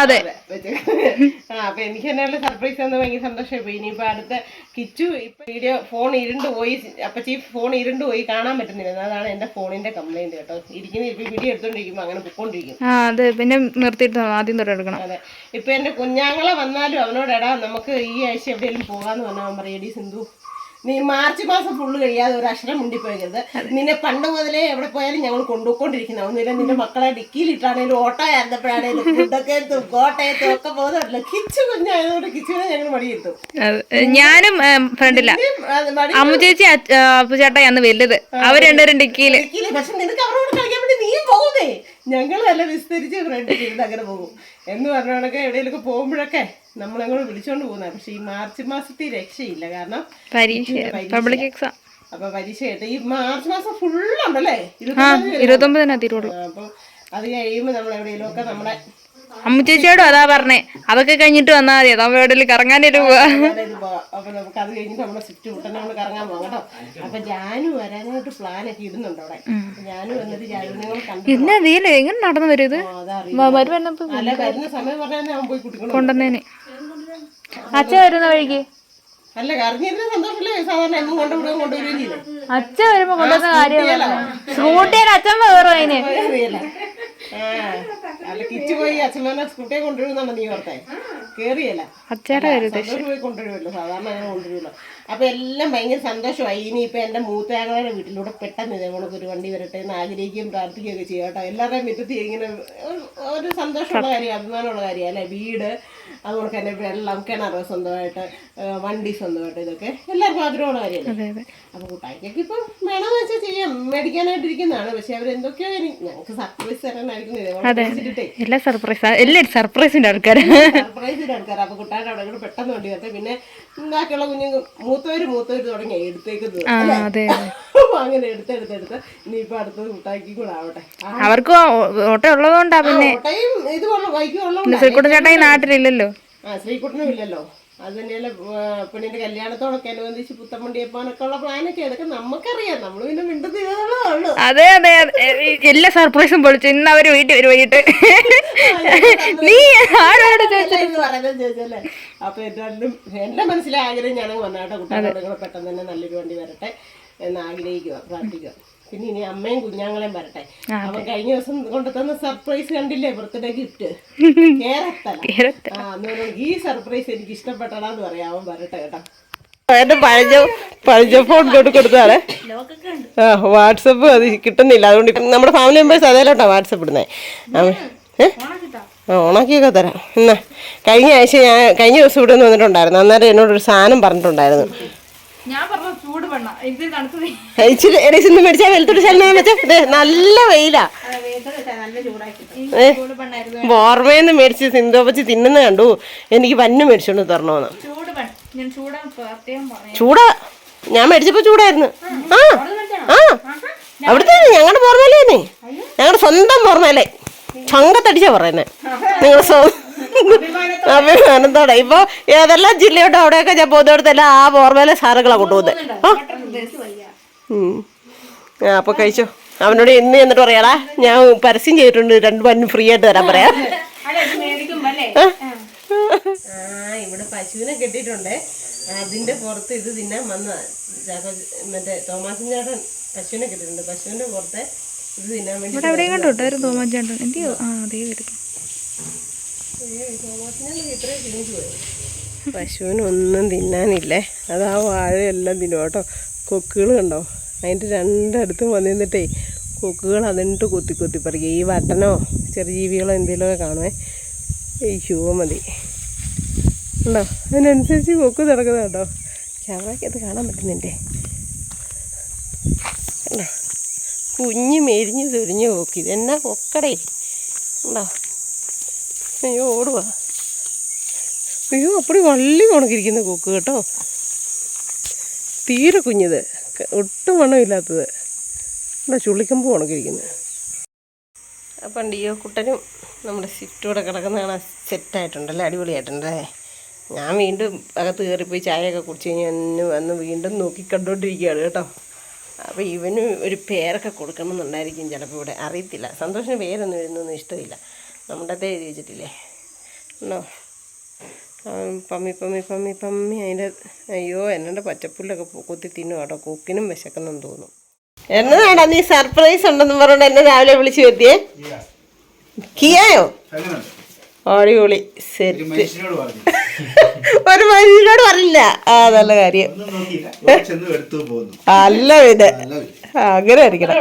അതെ, അപ്പൊ എനിക്ക് തന്നെ സർപ്രൈസ് തന്ന ഭയങ്കര സന്തോഷമായി. ഇനിയിപ്പോ അടുത്ത കിച്ചു ഇപ്പൊ ഫോൺ ഇരുണ്ട് പോയി, അപ്പച്ചി ഫോൺ ഇരുണ്ട് പോയി, കാണാൻ പറ്റുന്നില്ല. അതാണ് എന്റെ ഫോണിന്റെ കംപ്ലൈന്റ് കേട്ടോ. ഇരിക്കുന്ന ഇപ്പൊ വീഡിയോ എടുത്തോണ്ടിരിക്കുമ്പോ അങ്ങനെ പൊക്കോണ്ടിരിക്കും. അതെ, പിന്നെ നിർത്തിയിട്ട് ആദ്യം തൊട്ട് എടുക്കണം. അതെ, ഇപ്പൊ എന്റെ കുഞ്ഞാങ്ങളെ വന്നാലും അവനോട് എടാ നമുക്ക് ഈ ആഴ്ച എവിടെയെങ്കിലും പോകാന്ന് പറഞ്ഞാൽ അവൻ പറയും, എടി സിന്ധു നീ മാർച്ച് മാസം ഫുള്ള് കഴിയാതെ ഒരു അക്ഷരം മുണ്ടിപ്പോയത്. നിന്നെ പണ്ട് മുതലേ എവിടെ പോയാലും ഞങ്ങൾ കൊണ്ടുപോയിക്കൊണ്ടിരിക്കുന്ന ഒന്നുമില്ല. നിന്റെ മക്കളെ ഡിക്കിയിലിട്ടാണേലും ഓട്ടോയായിരുന്നപ്പോഴാണേലും ഫുഡൊക്കെ കോട്ടയത്തും ഒക്കെ പോകുന്നുണ്ടല്ലോ. കിച്ചു കുഞ്ഞായതുകൊണ്ട് കിച്ചുവിനെ ഞങ്ങൾ മടിയിട്ടു. ഞാനും ഫ്രണ്ടില്ല, അമ്മു ചേച്ചി അപ്പുചേട്ടാ അന്ന് വലുത്, അവർ 2 ഡിക്കിയില്. പക്ഷെ നിനക്ക് അവരോട് കളിക്കാൻ വേണ്ടി നീ പോകുന്നേ. ഞങ്ങൾ നല്ല വിസ്തരിച്ച് ഫ്രണ്ടിൽ ഇരുന്ന് അങ്ങനെ പോകും എന്ന് പറഞ്ഞോടൊക്കെ എവിടെയെങ്കിലൊക്കെ പോകുമ്പോഴൊക്കെ നമ്മളങ്ങോട്ട് വിളിച്ചോണ്ട് പോകുന്ന. പക്ഷെ ഈ മാർച്ച് മാസത്തിൽ രക്ഷയില്ല, കാരണം പബ്ലിക് എക്സാം. അപ്പൊ പരീക്ഷ കേട്ട് ഈ മാർച്ച് മാസം ഫുള്ളുണ്ടല്ലേ, 29 തീരുള്ളൂ. അപ്പൊ അത് കഴിയുമ്പോ നമ്മൾ എവിടെയെങ്കിലും ഒക്കെ നമ്മളെ അമ്മു ചേച്ചിയോടും അതാ പറഞ്ഞേ, അതൊക്കെ കഴിഞ്ഞിട്ട് വന്നാ മതി, നമ്മൾ എവിടെയെങ്കിലും കറങ്ങാനൊരു പോവാ. അപ്പൊ നമുക്ക് അത് കഴിഞ്ഞിട്ട് നമ്മളെ സ്വിഫ്റ്റ് കുട്ടനെ നമ്മൾ കറങ്ങാൻ പോകാം കേട്ടോ. അപ്പൊ ജാനു വരാനായിട്ട് പ്ലാനൊക്കെ ഇടുന്നുണ്ട് അവിടെ. ജാനു വന്നിട്ട് ജാനുവിനെ കണ്ടു. എങ്ങനെ നടന്നു വരും ഇത്? അല്ല, വരുന്ന സമയം പറഞ്ഞാൽ ഞാൻ പോയി കുട്ടികളെ കൊണ്ടുവന്നേനെ. അച്ഛൻ വരുന്ന വഴിക്ക് അല്ല, അറിഞ്ഞിരുന്ന സന്തോഷമില്ലേ? സാധാരണ എന്നും കൊണ്ടുവരുകയും ചെയ്തേ. അച്ഛൻ വരുമ്പോ കൊണ്ടുവന്ന കാര്യം സ്കൂട്ടിയിൽ അച്ഛൻ വേറെ അതിന്. അല്ല, കിച്ചു പോയി അച്ഛന്മാരെ സ്കൂട്ടിയെ കൊണ്ടുവരുന്നാണ് നീ ഓർത്തെ? കേറിയല്ല, സന്തോഷം പോയി കൊണ്ടുവരുമല്ലോ, സാധാരണ അങ്ങനെ കൊണ്ടുവരുമല്ലോ. അപ്പൊ എല്ലാം ഭയങ്കര സന്തോഷമായി. ഇനിയിപ്പൊ എന്റെ മൂത്തയാങ്ങളുടെ വീട്ടിലൂടെ പെട്ടെന്ന് ഇതേപോലൊക്കെ ഒരു വണ്ടി വരട്ടെ എന്ന് ആഗ്രഹിക്കുകയും പ്രാർത്ഥിക്കുകയൊക്കെ ചെയ്യും കേട്ടോ. എല്ലാവരുടെയും മുറ്റത്ത് ഇങ്ങനെ ഒരു സന്തോഷമുള്ള കാര്യം, അഭിമാനമുള്ള കാര്യം അല്ലെ. വീട് അതുകൊണ്ട് തന്നെ വെള്ളം, കിണറ് സ്വന്തമായിട്ട്, വണ്ടി സ്വന്തമായിട്ട്, ഇതൊക്കെ എല്ലാവർക്കും ആഗ്രഹമുള്ള കാര്യമല്ലേ. അപ്പോൾ കുട്ടായിക്കൊക്കെ ഇപ്പം വേണമെന്ന് വെച്ചാൽ ചെയ്യാം, മേടിക്കാനായിട്ടിരിക്കുന്നതാണ്. പക്ഷെ അവരെന്തൊക്കെയോ ഞങ്ങൾക്ക് സർപ്രൈസ് തരാനായിരിക്കും എല്ലാ സർപ്രൈസിന്റെ ആൾക്കാർ. അപ്പോൾ കുട്ടായുടെ അവിടെ കൂടെ പെട്ടെന്ന് വണ്ടി വരട്ടെ. പിന്നെ ബാക്കിയുള്ള കുഞ്ഞുങ്ങൾ മൂത്തവര് തുടങ്ങി എടുത്തേക്കുന്നത്. അങ്ങനെ എടുത്തെടുത്ത് ഇനിയിപ്പോൾ അടുത്തത് കുട്ടായിക്ക് കൂടെ ആവട്ടെ. അവർക്ക് ഓട്ടം ഉള്ളതുകൊണ്ടാ. പിന്നെ ഓട്ടയും ഇത് വൈക്കുള്ളൂ. ശ്രീകുട്ടൻ ചേട്ടായി നാട്ടിലില്ലല്ലോ. ശ്രീകുട്ടനും ഇല്ലല്ലോ. അത് തന്നെയല്ല പെണ്ണിന്റെ കല്യാണത്തോടൊക്കെ അനുബന്ധിച്ച് പുത്തമ്പണ്ടിയപ്പാനൊക്കെ ഉള്ള പ്ലാനൊക്കെ അതൊക്കെ നമുക്കറിയാം. നമ്മൾ പിന്നെ മിണ്ടുന്നേ. അതെ അതെ എല്ലാ സർപ്രൈസും പൊളിച്ചു. ഇന്ന് അവര് വീട്ടിൽ വരും വൈകിട്ട്. നീ ആരോട് ചോദിച്ചല്ലേ? അപ്പൊ എന്റെ മനസ്സിലെ ആഗ്രഹം ഞാനങ്ങ് വന്നാട്ടെ. കുട്ടികളോട് പെട്ടെന്ന് തന്നെ നല്ലൊരു വണ്ടി വരട്ടെ എന്ന് ആഗ്രഹിക്കുക, പ്രാർത്ഥിക്കുക. പിന്നെ ഇനി അമ്മയും കുഞ്ഞാങ്ങളെയും വരട്ടെ. അവൻ കഴിഞ്ഞ ദിവസം കൊണ്ടുതന്ന സർപ്രൈസ് കണ്ടില്ലേ, ബർത്ത്ഡേ ഗിഫ്റ്റ് ഈ സർപ്രൈസ് എനിക്ക് ഇഷ്ടപ്പെട്ടടാന്ന് പറയാം. അവൻ വരട്ടെ കേട്ടോ. എന്റെ പഴഞ്ഞ ഫോൺ കൊടുത്താണ്. വാട്സപ്പ് അത് കിട്ടുന്നില്ല. അതുകൊണ്ട് നമ്മുടെ ഫാമിലി മെമ്പേഴ്സ് അതേലോട്ടാ വാട്സപ്പ് ഇടുന്നേ. ഓണാക്കിയൊക്കെ തരാം. എന്നാ കഴിഞ്ഞ ദിവസം ഇവിടെ നിന്ന് വന്നിട്ടുണ്ടായിരുന്നു. അന്നേരം എന്നോടൊരു സാധനം പറഞ്ഞിട്ടുണ്ടായിരുന്നു. ഇച്ചിരി മേടിച്ചാൽ വെളുത്തൊരു ശല്യം വെച്ചാൽ നല്ല വെയിലാ. ഓർമ്മയെന്ന് മേടിച്ച് സിന്ധോപ്പച്ചി തിന്നുന്ന കണ്ടു. എനിക്ക് പന്നു മേടിച്ചോണ്ട് തരണോന്ന്. ചൂടാ ഞാൻ മേടിച്ചപ്പോ ചൂടായിരുന്നു. അവിടുത്തെ ഞങ്ങളുടെ പോർമേലേ, ഞങ്ങളുടെ സ്വന്തം പോർമേലേ ചങ്കത്തടിച്ചാ പറയുന്നേ. നിങ്ങൾ അഭിമാനത്തോടെ ഇപ്പൊ ഏതെല്ലാം ജില്ലയോട്ടോ അവിടെയൊക്കെ ഞാൻ പോകുന്നിടത്തെല്ലാം ആ ഓർമ്മയിലെ സാധനങ്ങളാണ് കൊണ്ടുപോകുന്നത്. അപ്പൊ കഴിച്ചോ. അവനോട് ഇന്ന് എന്നിട്ട് പറയാടാ, ഞാൻ പരസ്യം ചെയ്തിട്ടുണ്ട്, 2 പന്നും ഫ്രീ ആയിട്ട് തരാൻ പറയാം. ഇവിടെ പശുവിനെ കെട്ടിയിട്ടുണ്ട്. അതിന്റെ പുറത്ത് ഇത് തിന്നാൻ വന്ന മറ്റേ തോമാസൻ ചേട്ടൻ പശുവിനെ കെട്ടിയിട്ടുണ്ട്. പശുവിന്റെ പുറത്തെ ഇത് തിന്നാൻ വേണ്ടി പശുവിനൊന്നും തിന്നാനില്ലേ. അതാ വാഴയെല്ലാം തിന്നും കേട്ടോ. കൊക്കുകൾ കണ്ടോ, അതിൻ്റെ രണ്ടടുത്തും വന്നിരുന്നിട്ടേ കൊക്കുകൾ അതിട്ട് കുത്തി പറിക്കുക. ഈ വട്ടനോ ചെറിയ ജീവികളോ എന്തെങ്കിലുമൊക്കെ കാണുമേ. അയ്യോ മതി ഉണ്ടോ, അതിനനുസരിച്ച് കൊക്ക് നടക്കുന്നത് കേട്ടോ. ക്യാമറയ്ക്ക് അത് കാണാൻ പറ്റുന്നുണ്ടേ. കണ്ടോ, കുഞ്ഞ് മെരിഞ്ഞ് തുരിഞ്ഞ് കൊക്കി. ഇതെന്നാ കൊക്കടേ ഉണ്ടോ. അയ്യോ ഓടുക. അയ്യോ അപ്പടി വള്ളി ഉണക്കിയിരിക്കുന്ന കൊക്ക് കേട്ടോ. തീരെ കുഞ്ഞത്, ഒട്ടും വണ്ണമില്ലാത്തത്. എന്താ ചുള്ളിക്കമ്പ് ഉണക്കിയിരിക്കുന്നത്. അപ്പം ഡിയോ കുട്ടനും നമ്മുടെ സിറ്റൂടെ കിടക്കുന്ന കാണാൻ സെറ്റായിട്ടുണ്ടല്ലേ, അടിപൊളിയായിട്ടുണ്ടല്ലേ. ഞാൻ വീണ്ടും അകത്ത് കയറിപ്പോയി ചായയൊക്കെ കുടിച്ച് കഴിഞ്ഞ് വന്ന് വീണ്ടും നോക്കി കണ്ടുകൊണ്ടിരിക്കുകയാണ് കേട്ടോ. അപ്പോൾ ഇവന് ഒരു പേരൊക്കെ കൊടുക്കണം എന്നുണ്ടായിരിക്കും ചിലപ്പോൾ. ഇവിടെ അറിയത്തില്ല. സന്തോഷിന് പേരൊന്നും എഴുതുന്നൊന്നും ഇഷ്ടമില്ല. നമ്മുടെ അത് എഴുതി വെച്ചിട്ടില്ലേ ഉണ്ടോ. പമ്മി അതിൻ്റെ അയ്യോ എന്നോട് പച്ചപ്പുല്ലൊക്കെ കുത്തി തിന്നു കേട്ടോ. കൊക്കിനും വിശക്കുന്നെന്ന് തോന്നും. എന്നതാടാ നീ സർപ്രൈസ് ഉണ്ടെന്ന് പറഞ്ഞോണ്ട് എന്നെ രാവിലെ വിളിച്ചു വരുത്തിയേ? കിയായോ? അടിപൊളി സെറ്റ്. ഒരു മനുഷ്യനോട് പറഞ്ഞില്ല. ആ നല്ല കാര്യം. അല്ല ഇത് അങ്ങനെ ആയിരിക്കണം.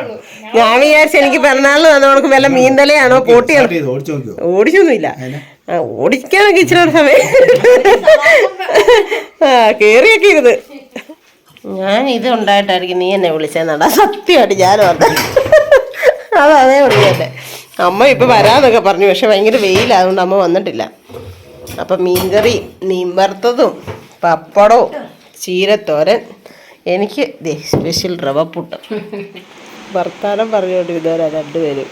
ഞാൻ വിചാരിച്ചു എനിക്ക് പിറന്നാളിന് വന്നവർക്ക് വല്ല മീൻതലയാണോ പോട്ടിയാണോ. ഓടിച്ചൊന്നുമില്ല. ഓടിക്കാനൊക്കെ ഇച്ചിരി ഒരു സമയം കേറിയൊക്കെ ഇരുന്ന്. ഞാൻ ഇത് ഉണ്ടായിട്ടായിരിക്കും നീ എന്നെ വിളിച്ചെന്നാടാ. സത്യമായിട്ട് ഞാൻ വന്ന അതേ വിളിക്കട്ടെ. അമ്മ ഇപ്പം വരാന്നൊക്കെ പറഞ്ഞു. പക്ഷെ ഭയങ്കര വെയിലായതുകൊണ്ട് അമ്മ വന്നിട്ടില്ല. അപ്പം മീൻകറി, മീൻ വറുത്തതും പപ്പടവും ചീരത്തോരൻ. എനിക്ക് സ്പെഷ്യൽ റവപ്പുട്ട്. വർത്താനം പറഞ്ഞുകൊണ്ട് ഇതുവരെ 2 പേരും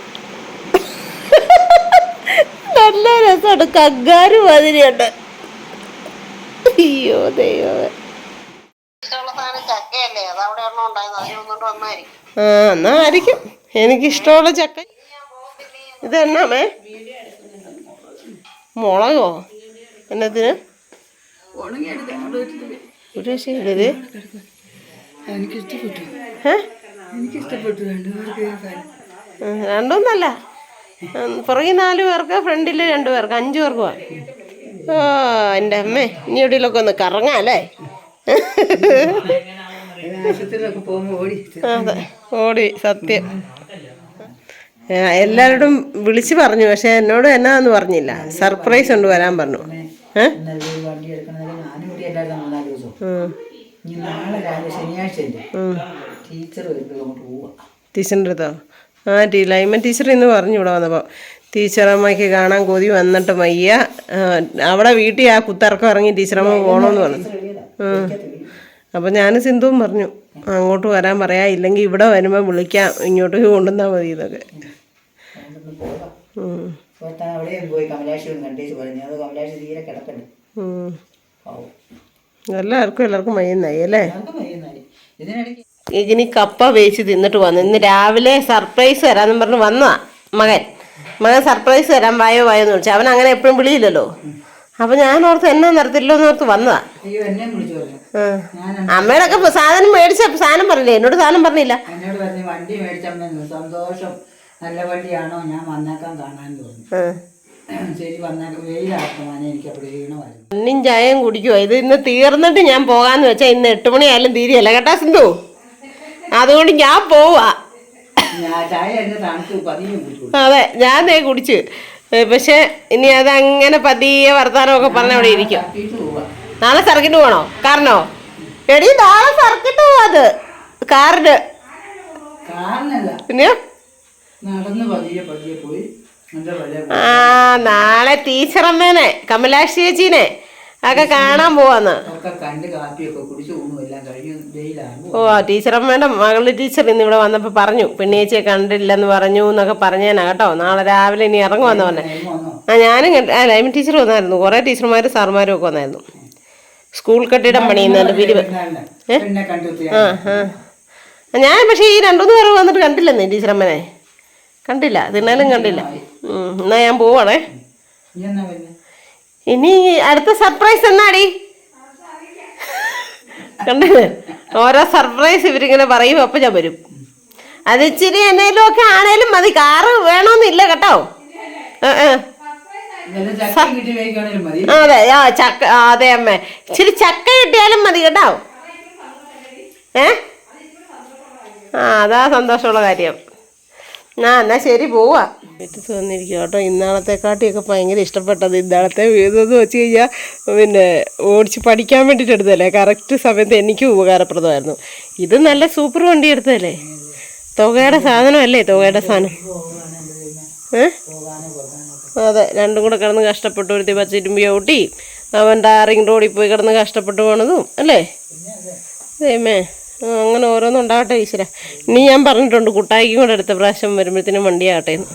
നല്ല രസമുണ്ട്. കങ്കാരു മാതിരിയുണ്ട്. അയ്യോ ദൈവമേ. എന്നാ ആയിരിക്കും എനിക്കിഷ്ടമുള്ള ചക്ക. ഇതെന്നാമേ മുളകോ എന്നതിന് ഒരു രക്ഷയില്ലത്. രണ്ടൊന്നല്ല, പുറകിൽ 4 പേർക്ക്, ഫ്രണ്ടിൽ 2 പേർക്ക്, 5 പേർക്കുവാ. ഓ എൻ്റെ അമ്മേ, ഇനി എവിടെയെങ്കിലൊക്കെ ഒന്ന് കറങ്ങാല്ലേ. അതെ ഓടി സത്യം. എല്ലാവരോടും വിളിച്ച് പറഞ്ഞു. പക്ഷെ എന്നോട് എന്നാന്ന് പറഞ്ഞില്ല. സർപ്രൈസ് ഉണ്ട് വരാൻ പറഞ്ഞു. ഇന്നലെ ഒരു വണ്ടി എടുക്കണമെങ്കിൽ ഞാനും കൂടി എല്ലാവരും 4 ദിവസം. ഇനി നാളെ രാവിലെ ശനിയാഴ്ച അല്ലേ ടീച്ചർ വരുമ്പോൾ അങ്ങോട്ട് പോവാം. ടീച്ചറിൻ്റെ അടുത്തോ? ലൈമൻ ടീച്ചർ ഇന്ന് പറഞ്ഞു ഇവിടെ വന്നപ്പോൾ ടീച്ചറമ്മയ്ക്ക് കാണാൻ കൊതി വന്നിട്ട് വയ്യ, അവിടെ വീട്ടിൽ ആ കുത്തിറക്കം ഇറങ്ങി ടീച്ചറമ്മ പോകണമെന്ന് പറഞ്ഞു. അപ്പം ഞാൻ സിന്ധുവും പറഞ്ഞു അങ്ങോട്ട് വരാൻ പറയാം, ഇല്ലെങ്കിൽ ഇവിടെ വരുമ്പോൾ വിളിക്കാം, ഇങ്ങോട്ട് കൊണ്ടുവന്നാൽ മതി എന്നൊക്കെ. അവിടെയും പോയി കമലാക്ഷി കണ്ടേച്ച് പറഞ്ഞു. അത് കമലാക്ഷി തീരെ കിടക്കണ്ട്. എല്ലാവർക്കും മയ്യുന്നായി അല്ലേ? ഇതിനിടയ്ക്ക് ഇനി കപ്പ വേവിച്ച് തിന്നിട്ട് വന്നു. ഇന്ന് രാവിലെ സർപ്രൈസ് തരാമെന്നും പറഞ്ഞ് വന്നതാ മകൻ സർപ്രൈസ് തരാൻ വായോ എന്ന് വിളിച്ചു. അവൻ അങ്ങനെ എപ്പോഴും വിളിയില്ലല്ലോ. അപ്പം ഞാൻ ഓർത്ത് എന്നാ നടത്തില്ലോ എന്ന് ഓർത്ത് വന്നതാ. അമ്മയോടൊക്കെ സാധനം മേടിച്ച സാധനം പറഞ്ഞില്ലേ? എന്നോട് സാധനം പറഞ്ഞില്ല. എന്നോട് പറഞ്ഞു വണ്ടി മേടിച്ചമ്മ സന്തോഷം, നല്ല വണ്ടിയാണോ, ഞാൻ വന്നേക്കാൻ കാണാൻ തോന്നി. ശരി വന്നേക്കാം, വെയിലാക്കമാനെ എനിക്ക് അവിടെ വീണമായിരുന്നു. അന്നും ചായയും കുടിക്കുവോ? ഇത് ഇന്ന് തീർന്നിട്ട് ഞാൻ പോകാന്ന് വെച്ചാൽ ഇന്ന് 8 മണിയായാലും തീരെയല്ല കേട്ടാ സിന്ധു. അതുകൊണ്ട് ഞാൻ പോവാ. അതെ, ഞാൻ കുടിച്ച്. പക്ഷെ ഇനി അതങ്ങനെ പതിയെ വർത്താനമൊക്കെ പറഞ്ഞ അവിടെ ഇരിക്കും. നാളെ സർക്കിട്ട് പോകണോ? കാറിനോ? എടി നാളെ സർക്കിട്ട് പോവാ. അത് കാറിന്. പിന്നെ നാളെ ടീച്ചറമ്മേനെ കമലാക്ഷി ചേച്ചീനെ ഒക്കെ കാണാൻ പോവാന്ന്. ടീച്ചറമ്മേന്റെ മകളുടെ ടീച്ചർ ഇന്ന് ഇവിടെ വന്നപ്പോ പറഞ്ഞു പെണ്ണിയേച്ചിയെ കണ്ടില്ലെന്ന് പറഞ്ഞു എന്നൊക്കെ പറഞ്ഞേനാ കേട്ടോ. നാളെ രാവിലെ ഇനി ഇറങ്ങുവന്ന് പറഞ്ഞേ. ഞാനും ലൈമൻ ടീച്ചർ വന്നായിരുന്നു, കുറെ ടീച്ചർമാരും സാറുമാരും ഒക്കെ വന്നായിരുന്നു. സ്കൂൾ കെട്ടിടം പണിയുന്നുണ്ട് പിരിവ്. ഞാൻ പക്ഷെ ഈ 2-3 പേർ വന്നിട്ട് കണ്ടില്ലെന്നേ ടീച്ചറമ്മനെ. കണ്ടില്ല, തിന്നാലും കണ്ടില്ല. എന്നാ ഞാൻ പോവാണേ. ഇനി അടുത്ത സർപ്രൈസ് എന്നാടി? കണ്ടില്ലേ, ഓരോ സർപ്രൈസ് ഇവരിങ്ങനെ പറയും. അപ്പം ഞാൻ വരും. അത് ഇച്ചിരി എന്നേലും ഒക്കെ ആണേലും മതി, കാറ് വേണമെന്നില്ല കേട്ടോ. അതെ ചക്ക, അതെ അമ്മേ, ഇച്ചിരി ചക്ക കിട്ടിയാലും മതി കേട്ടോ. അതാ സന്തോഷമുള്ള കാര്യം. എന്നാ ശരി പോവാ. വീട്ടിൽ വന്നിരിക്കും കേട്ടോ. ഇന്നാളത്തെക്കാട്ടിയൊക്കെ ഭയങ്കര ഇഷ്ടപ്പെട്ടത്. ഇന്നാളത്തെ ഇതെന്ന് വെച്ച് കഴിഞ്ഞാൽ പിന്നെ ഓടിച്ച് പഠിക്കാൻ വേണ്ടിയിട്ട് എടുത്തതല്ലേ, കറക്റ്റ് സമയത്ത് എനിക്കും ഉപകാരപ്രദമായിരുന്നു. ഇത് നല്ല സൂപ്പർ വണ്ടി എടുത്തതല്ലേ, തുകയുടെ സാധനമല്ലേ, തുകയുടെ സാധനം. അതെ, രണ്ടും കൂടെ കിടന്ന് കഷ്ടപ്പെട്ടു. ഒരുത്തി പച്ചിരുമ്പി ഓട്ടി, അവൻ ടാറിങ് റോഡിൽ പോയി കിടന്ന് കഷ്ടപ്പെട്ടു പോണതും അല്ലേ. അതേമേ അങ്ങനെ ഓരോന്നും ഉണ്ടാകട്ടെ ഈശ്വര. ഇനി ഞാൻ പറഞ്ഞിട്ടുണ്ട് കുട്ടായിക്കും കൂടെ അടുത്ത പ്രാവശ്യം വരുമ്പോഴത്തേനും വണ്ടിയാകട്ടെ എന്ന്.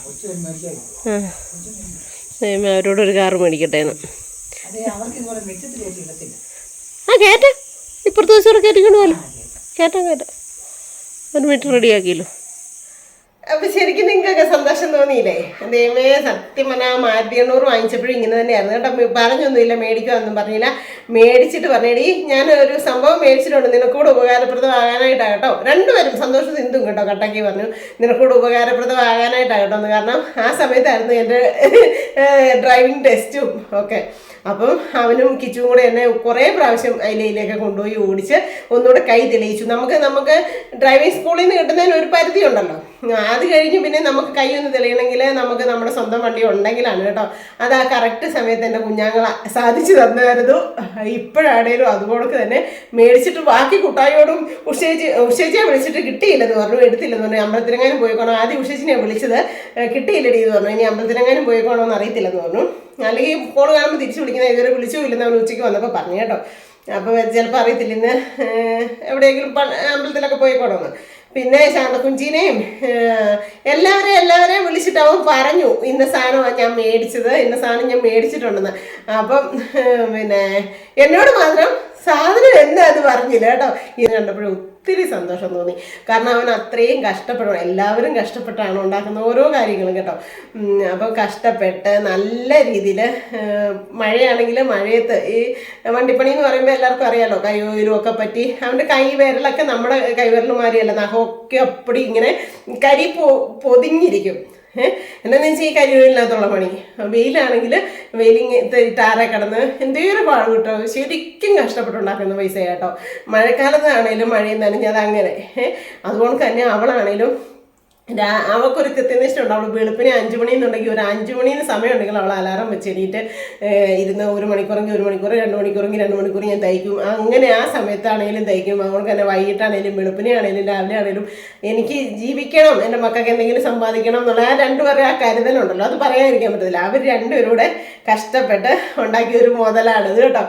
അവരോടൊരു കാറ് മേടിക്കട്ടെ എന്ന്. കയറ്റാം, ഇപ്പുറത്തെ ദിവസം കൂടെ കയറ്റിക്കൊണ്ട് പോലോ. കയറ്റാം 1 മീറ്റർ റെഡിയാക്കിയല്ലോ. അപ്പൊ ശരിക്കും നിങ്ങൾക്കൊക്കെ സന്തോഷം തോന്നിയില്ലേ? ദൈവമേ, സത്യം പറഞ്ഞാൽ 1800 വാങ്ങിച്ചപ്പോഴും ഇങ്ങനെ തന്നെയായിരുന്നു കേട്ടോ. പറഞ്ഞൊന്നുമില്ല, മേടിക്കുമെന്നും പറഞ്ഞില്ല. മേടിച്ചിട്ട് പറഞ്ഞേടി ഞാൻ ഒരു സംഭവം മേടിച്ചിട്ടുണ്ട്, നിനക്കൂടെ ഉപകാരപ്രദമാകാനായിട്ടാണ് കേട്ടോ. രണ്ടുപേരും സന്തോഷം സിന്ധും കേട്ടോ കട്ടാക്കി പറഞ്ഞു നിനക്കൂടെ ഉപകാരപ്രദമാകാനായിട്ടാണ് കേട്ടോ എന്ന്. കാരണം ആ സമയത്തായിരുന്നു എൻ്റെ ഡ്രൈവിംഗ് ടെസ്റ്റും ഒക്കെ. അപ്പം അവനും കിച്ചും കൂടെ എന്നെ കുറേ പ്രാവശ്യം അതിലേക്ക് കൊണ്ടുപോയി ഓടിച്ച് ഒന്നുകൂടെ കൈ തെളിയിച്ചു. നമുക്ക് ഡ്രൈവിംഗ് സ്കൂളിൽ നിന്ന് കിട്ടുന്നതിന് ഒരു പരിധി ഉണ്ടല്ലോ. അത് കഴിഞ്ഞ് പിന്നെ നമുക്ക് കൈ ഒന്ന് തെളിയണമെങ്കിൽ നമുക്ക് നമ്മുടെ സ്വന്തം വണ്ടി ഉണ്ടെങ്കിലാണ് കേട്ടോ. അത് ആ കറക്റ്റ് സമയത്ത് എൻ്റെ കുഞ്ഞാങ്ങളെ സാധിച്ചു തന്നായിരുന്നു. ഇപ്പോഴാണേലും അതുപോലെ തന്നെ മേടിച്ചിട്ട് ബാക്കി കുട്ടായോടും ഉഷേച്ചിയെ വിളിച്ചിട്ട് കിട്ടിയില്ലെന്ന് പറഞ്ഞു, എടുത്തില്ലെന്ന് പറഞ്ഞു. അമ്പലത്തിലെങ്ങാനും പോയിക്കോണോ, ആദ്യം ഉഷേച്ചിനെയാണ് വിളിച്ചത്, കിട്ടിയില്ലടി എന്ന് പറഞ്ഞു. ഇനി അമ്പലത്തിലെങ്ങാനും പോയിക്കോണോ എന്ന് അറിയത്തില്ലെന്ന് പറഞ്ഞു. അല്ലെങ്കിൽ ഫോൺ കാണുമ്പോൾ തിരിച്ചു വിളിക്കുന്നത് ഇതുവരെ വിളിച്ചു ഇല്ലെന്ന് അവൻ ഉച്ചയ്ക്ക് വന്നപ്പോൾ പറഞ്ഞു കേട്ടോ. അപ്പോൾ ചിലപ്പോൾ അറിയത്തില്ല ഇന്ന് എവിടെയെങ്കിലും അമ്പലത്തിലൊക്കെ പോയിക്കോണമെന്ന്. പിന്നെ ശാന്തകുഞ്ചിനെയും എല്ലാവരെയും വിളിച്ചിട്ട് അവൻ പറഞ്ഞു ഇന്ന സാധനമാണ് ഞാൻ മേടിച്ചത്, ഇന്ന സാധനം ഞാൻ മേടിച്ചിട്ടുണ്ടെന്ന്. അപ്പം പിന്നെ എന്നോട് മാത്രം സാധനം എന്താ അത് പറഞ്ഞില്ല കേട്ടോ. ഇത് കണ്ടപ്പോഴും ഒത്തിരി സന്തോഷം തോന്നി. കാരണം അവൻ അത്രയും കഷ്ടപ്പെടണം, എല്ലാവരും കഷ്ടപ്പെട്ടാണ് ഉണ്ടാക്കുന്ന ഓരോ കാര്യങ്ങളും കേട്ടോ. അപ്പം കഷ്ടപ്പെട്ട് നല്ല രീതിയിൽ മഴയാണെങ്കിൽ മഴയത്ത് ഈ വണ്ടിപ്പണി എന്ന് പറയുമ്പോൾ എല്ലാവർക്കും അറിയാമല്ലോ, കൈവിലും ഒക്കെ പറ്റി അവൻ്റെ കൈവിരലൊക്കെ നമ്മുടെ കൈവിരലുമാരിയല്ല, നഖമൊക്കെ അപ്പടി ഇങ്ങനെ കരി പൊതിഞ്ഞിരിക്കും. എന്താണെന്ന് വെച്ചാൽ ഈ കരിവേലിനകത്തുള്ള പണി. വെയിലാണെങ്കിൽ ടാറെ കിടന്ന് എന്തേലും പാട് കിട്ടും. ശരിക്കും കഷ്ടപ്പെട്ടുണ്ടാക്കുന്ന പൈസ കേട്ടോ. മഴക്കാലത്താണേലും മഴയും നനഞ്ഞത് അങ്ങനെ. അതുകൊണ്ട് തന്നെ അവളാണേലും അവൾക്കൊരു കൃത്യനിഷ്ഠയുണ്ട്. അവൾ വെളുപ്പിനെ 5 മണി എന്നുണ്ടെങ്കിൽ ഒരു 5 മണിന്ന് സമയം ഉണ്ടെങ്കിൽ അവൾ അലാറം വെച്ച് എണീറ്റ് ഇരുന്ന് 1 മണിക്കൂറെങ്കിൽ 1 മണിക്കൂർ, 2 മണിക്കൂറെങ്കിൽ 2 മണിക്കൂർ ഞാൻ തയ്ക്കും. അങ്ങനെ ആ സമയത്താണെങ്കിലും തയ്ക്കും. അവൾക്ക് തന്നെ വൈകിട്ടാണെങ്കിലും വെളുപ്പിനെ ആണെങ്കിലും രാവിലെ ആണെങ്കിലും എനിക്ക് ജീവിക്കണം, എൻ്റെ മക്കൾക്ക് എന്തെങ്കിലും സമ്പാദിക്കണം എന്നുള്ള ആ രണ്ടുപേരെ ആ കരുതലുണ്ടല്ലോ, അത് പറയാതിരിക്കാൻ പറ്റത്തില്ല. അവർ രണ്ടുപേരൂടെ കഷ്ടപ്പെട്ട് ഉണ്ടാക്കിയ ഒരു മുതലാണിത് കേട്ടോ.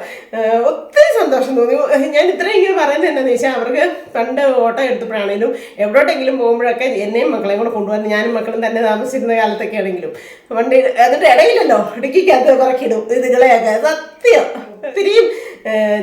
ഒത്തിരി സന്തോഷം തോന്നി. ഞാൻ ഇത്രയും ഇങ്ങനെ പറയുന്നത് എന്താണെന്ന് വെച്ചാൽ അവർക്ക് പണ്ട് ഓട്ടോ എടുത്തപ്പോഴാണെങ്കിലും എവിടോട്ടെങ്കിലും പോകുമ്പോഴൊക്കെ എന്നെയും മക്കളെയും കൂടെ കൊണ്ടുപോകാൻ, ഞാനും മക്കളും തന്നെ താമസിച്ചിരുന്ന കാലത്തൊക്കെ ആണെങ്കിലും വണ്ടി എന്നിട്ട് ഇടയില്ലല്ലോ ഇടുക്കിക്കകത്ത് പറക്കിടും ഇതുകളെയൊക്കെ. സത്യം ഒത്തിരിയും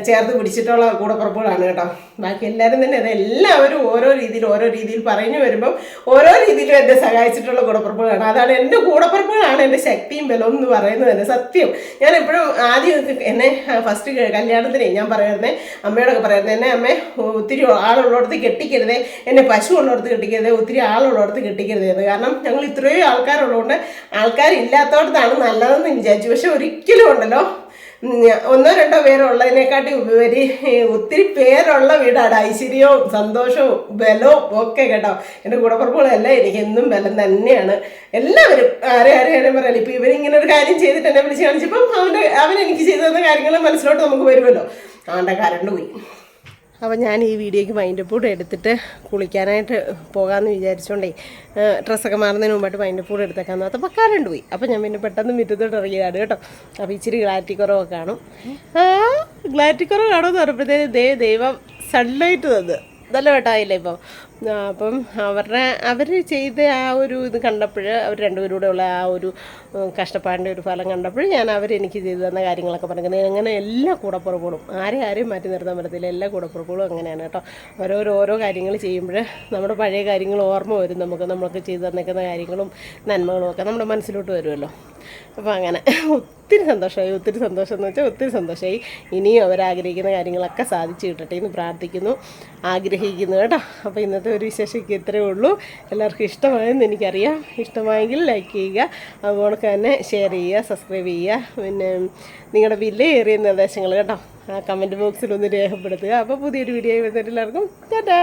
ചേർത്ത് പിടിച്ചിട്ടുള്ള കൂടപ്പുറപ്പുകളാണ് കേട്ടോ. ബാക്കി എല്ലാവരും തന്നെ അത് എല്ലാവരും ഓരോ രീതിയിൽ പറഞ്ഞു വരുമ്പം ഓരോ രീതിയിലും എന്നെ സഹായിച്ചിട്ടുള്ള കൂടപ്പുറപ്പുകളാണ്. അതാണ് എൻ്റെ കൂടപ്പുറപ്പുകളാണ് എൻ്റെ ശക്തിയും ബലവും എന്ന് പറയുന്നത് തന്നെ. സത്യം ഞാൻ എപ്പോഴും ആദ്യം എന്നെ ഫസ്റ്റ് കല്യാണത്തിനെ ഞാൻ പറയുന്നത് അമ്മയോടൊക്കെ പറയുന്നത്, എന്നെ അമ്മ ഒത്തിരി ആളുള്ളിടത്ത് കെട്ടിക്കരുതേ, എന്നെ പശു ഉള്ളിടത്ത് കെട്ടിക്കരുതേ, ഒത്തിരി ആളുള്ളിടത്ത് കെട്ടിക്കരുതേന്ന്. കാരണം ഞങ്ങൾ ഇത്രയും ആൾക്കാരുള്ളതുകൊണ്ട് ആൾക്കാരില്ലാത്തടത്താണ് നല്ലതെന്ന് വിചാരിച്ചു. പക്ഷെ ഒരിക്കലും ഉണ്ടല്ലോ 1-2 പേരുള്ളതിനെക്കാട്ടി ഉപരി ഒത്തിരി പേരുള്ള വീടാണ് ഐശ്വര്യവും സന്തോഷവും ബലവും ഒക്കെ കേട്ടോ. എൻ്റെ കൂടപ്പുറപ്പുകളെല്ലാം എനിക്ക് എന്നും ബലം തന്നെയാണ്. എല്ലാവരും ആരെയും പറയാം. ഇപ്പം ഇവരിങ്ങനെ ഒരു കാര്യം ചെയ്തിട്ട് എന്നെ വിളിച്ച് കാണിച്ചപ്പം അവൻ എനിക്ക് ചെയ്തു തന്ന കാര്യങ്ങൾ മനസ്സിലോട്ട് നമുക്ക് വരുമല്ലോ. അവൻ്റെ കറണ്ട് പോയി. അപ്പോൾ ഞാൻ ഈ വീഡിയോയ്ക്ക് മൈൻഡപ്പൂടെ എടുത്തിട്ട് കുളിക്കാനായിട്ട് പോകാമെന്ന് വിചാരിച്ചോണ്ടേ ഡ്രസ്സൊക്കെ മാറുന്നതിന് മുമ്പായിട്ട് മൈൻഡപ്പൂടെ എടുത്തേക്കാന്ന് അപ്പോൾ കറണ്ട് പോയി. അപ്പോൾ ഞാൻ പിന്നെ പെട്ടെന്ന് മുറ്റത്തോട്ട് ഇറങ്ങിയതാണ് കേട്ടോ. അപ്പോൾ ഇച്ചിരി ഗ്ലാരിറ്റി കുറവൊക്കെ കാണും. ഗ്ലാരിറ്റി കുറവ് കാണുമെന്ന് പറയുമ്പോഴത്തേന് ദൈവം സൺലൈറ്റ് തന്ന് നല്ല വെട്ടായില്ലേ ഇപ്പോൾ. അപ്പം അവർ ചെയ്ത ആ ഒരു ഇത് കണ്ടപ്പോൾ, അവർ രണ്ടുപേരുടെ ഉള്ള ആ ഒരു കഷ്ടപ്പാടിൻ്റെ ഒരു ഫലം കണ്ടപ്പോൾ ഞാൻ അവരെനിക്ക് ചെയ്തു തന്ന കാര്യങ്ങളൊക്കെ പറഞ്ഞത് അങ്ങനെ എല്ലാ കൂടപ്പുറപ്പുകളും ആരെയും മാറ്റി നിർത്താൻ പറ്റത്തില്ല. എല്ലാ കൂടപ്പുറപ്പുകളും അങ്ങനെയാണ് കേട്ടോ. ഓരോ കാര്യങ്ങൾ ചെയ്യുമ്പോൾ നമ്മുടെ പഴയ കാര്യങ്ങൾ ഓർമ്മ വരും. നമ്മൾക്ക് ചെയ്തു തന്നേക്കുന്ന കാര്യങ്ങളും നന്മകളും ഒക്കെ നമ്മുടെ മനസ്സിലോട്ട് വരുമല്ലോ. അപ്പോൾ അങ്ങനെ ഒത്തിരി സന്തോഷം എന്ന് വെച്ചാൽ ഒത്തിരി സന്തോഷമായി. ഇനിയും അവരാഗ്രഹിക്കുന്ന കാര്യങ്ങളൊക്കെ സാധിച്ചു കിട്ടട്ടെ എന്ന് പ്രാർത്ഥിക്കുന്നു, ആഗ്രഹിക്കുന്നു കേട്ടോ. അപ്പോൾ ഇന്നത്തെ ഒരു വിശേഷമൊക്കെ ഇത്രയേ ഉള്ളൂ. എല്ലാവർക്കും ഇഷ്ടമായെന്ന് എനിക്കറിയാം. ഇഷ്ടമായെങ്കിൽ ലൈക്ക് ചെയ്യുക, അതുപോലെ തന്നെ ഷെയർ ചെയ്യുക, സബ്സ്ക്രൈബ് ചെയ്യുക. പിന്നെ നിങ്ങളുടെ വിലയേറിയ നിർദ്ദേശങ്ങൾ കേട്ടോ ആ കമൻറ്റ് ബോക്സിൽ ഒന്ന് രേഖപ്പെടുത്തുക. അപ്പോൾ പുതിയൊരു വീഡിയോ വരുന്നവരെല്ലാവർക്കും ടാറ്റാ.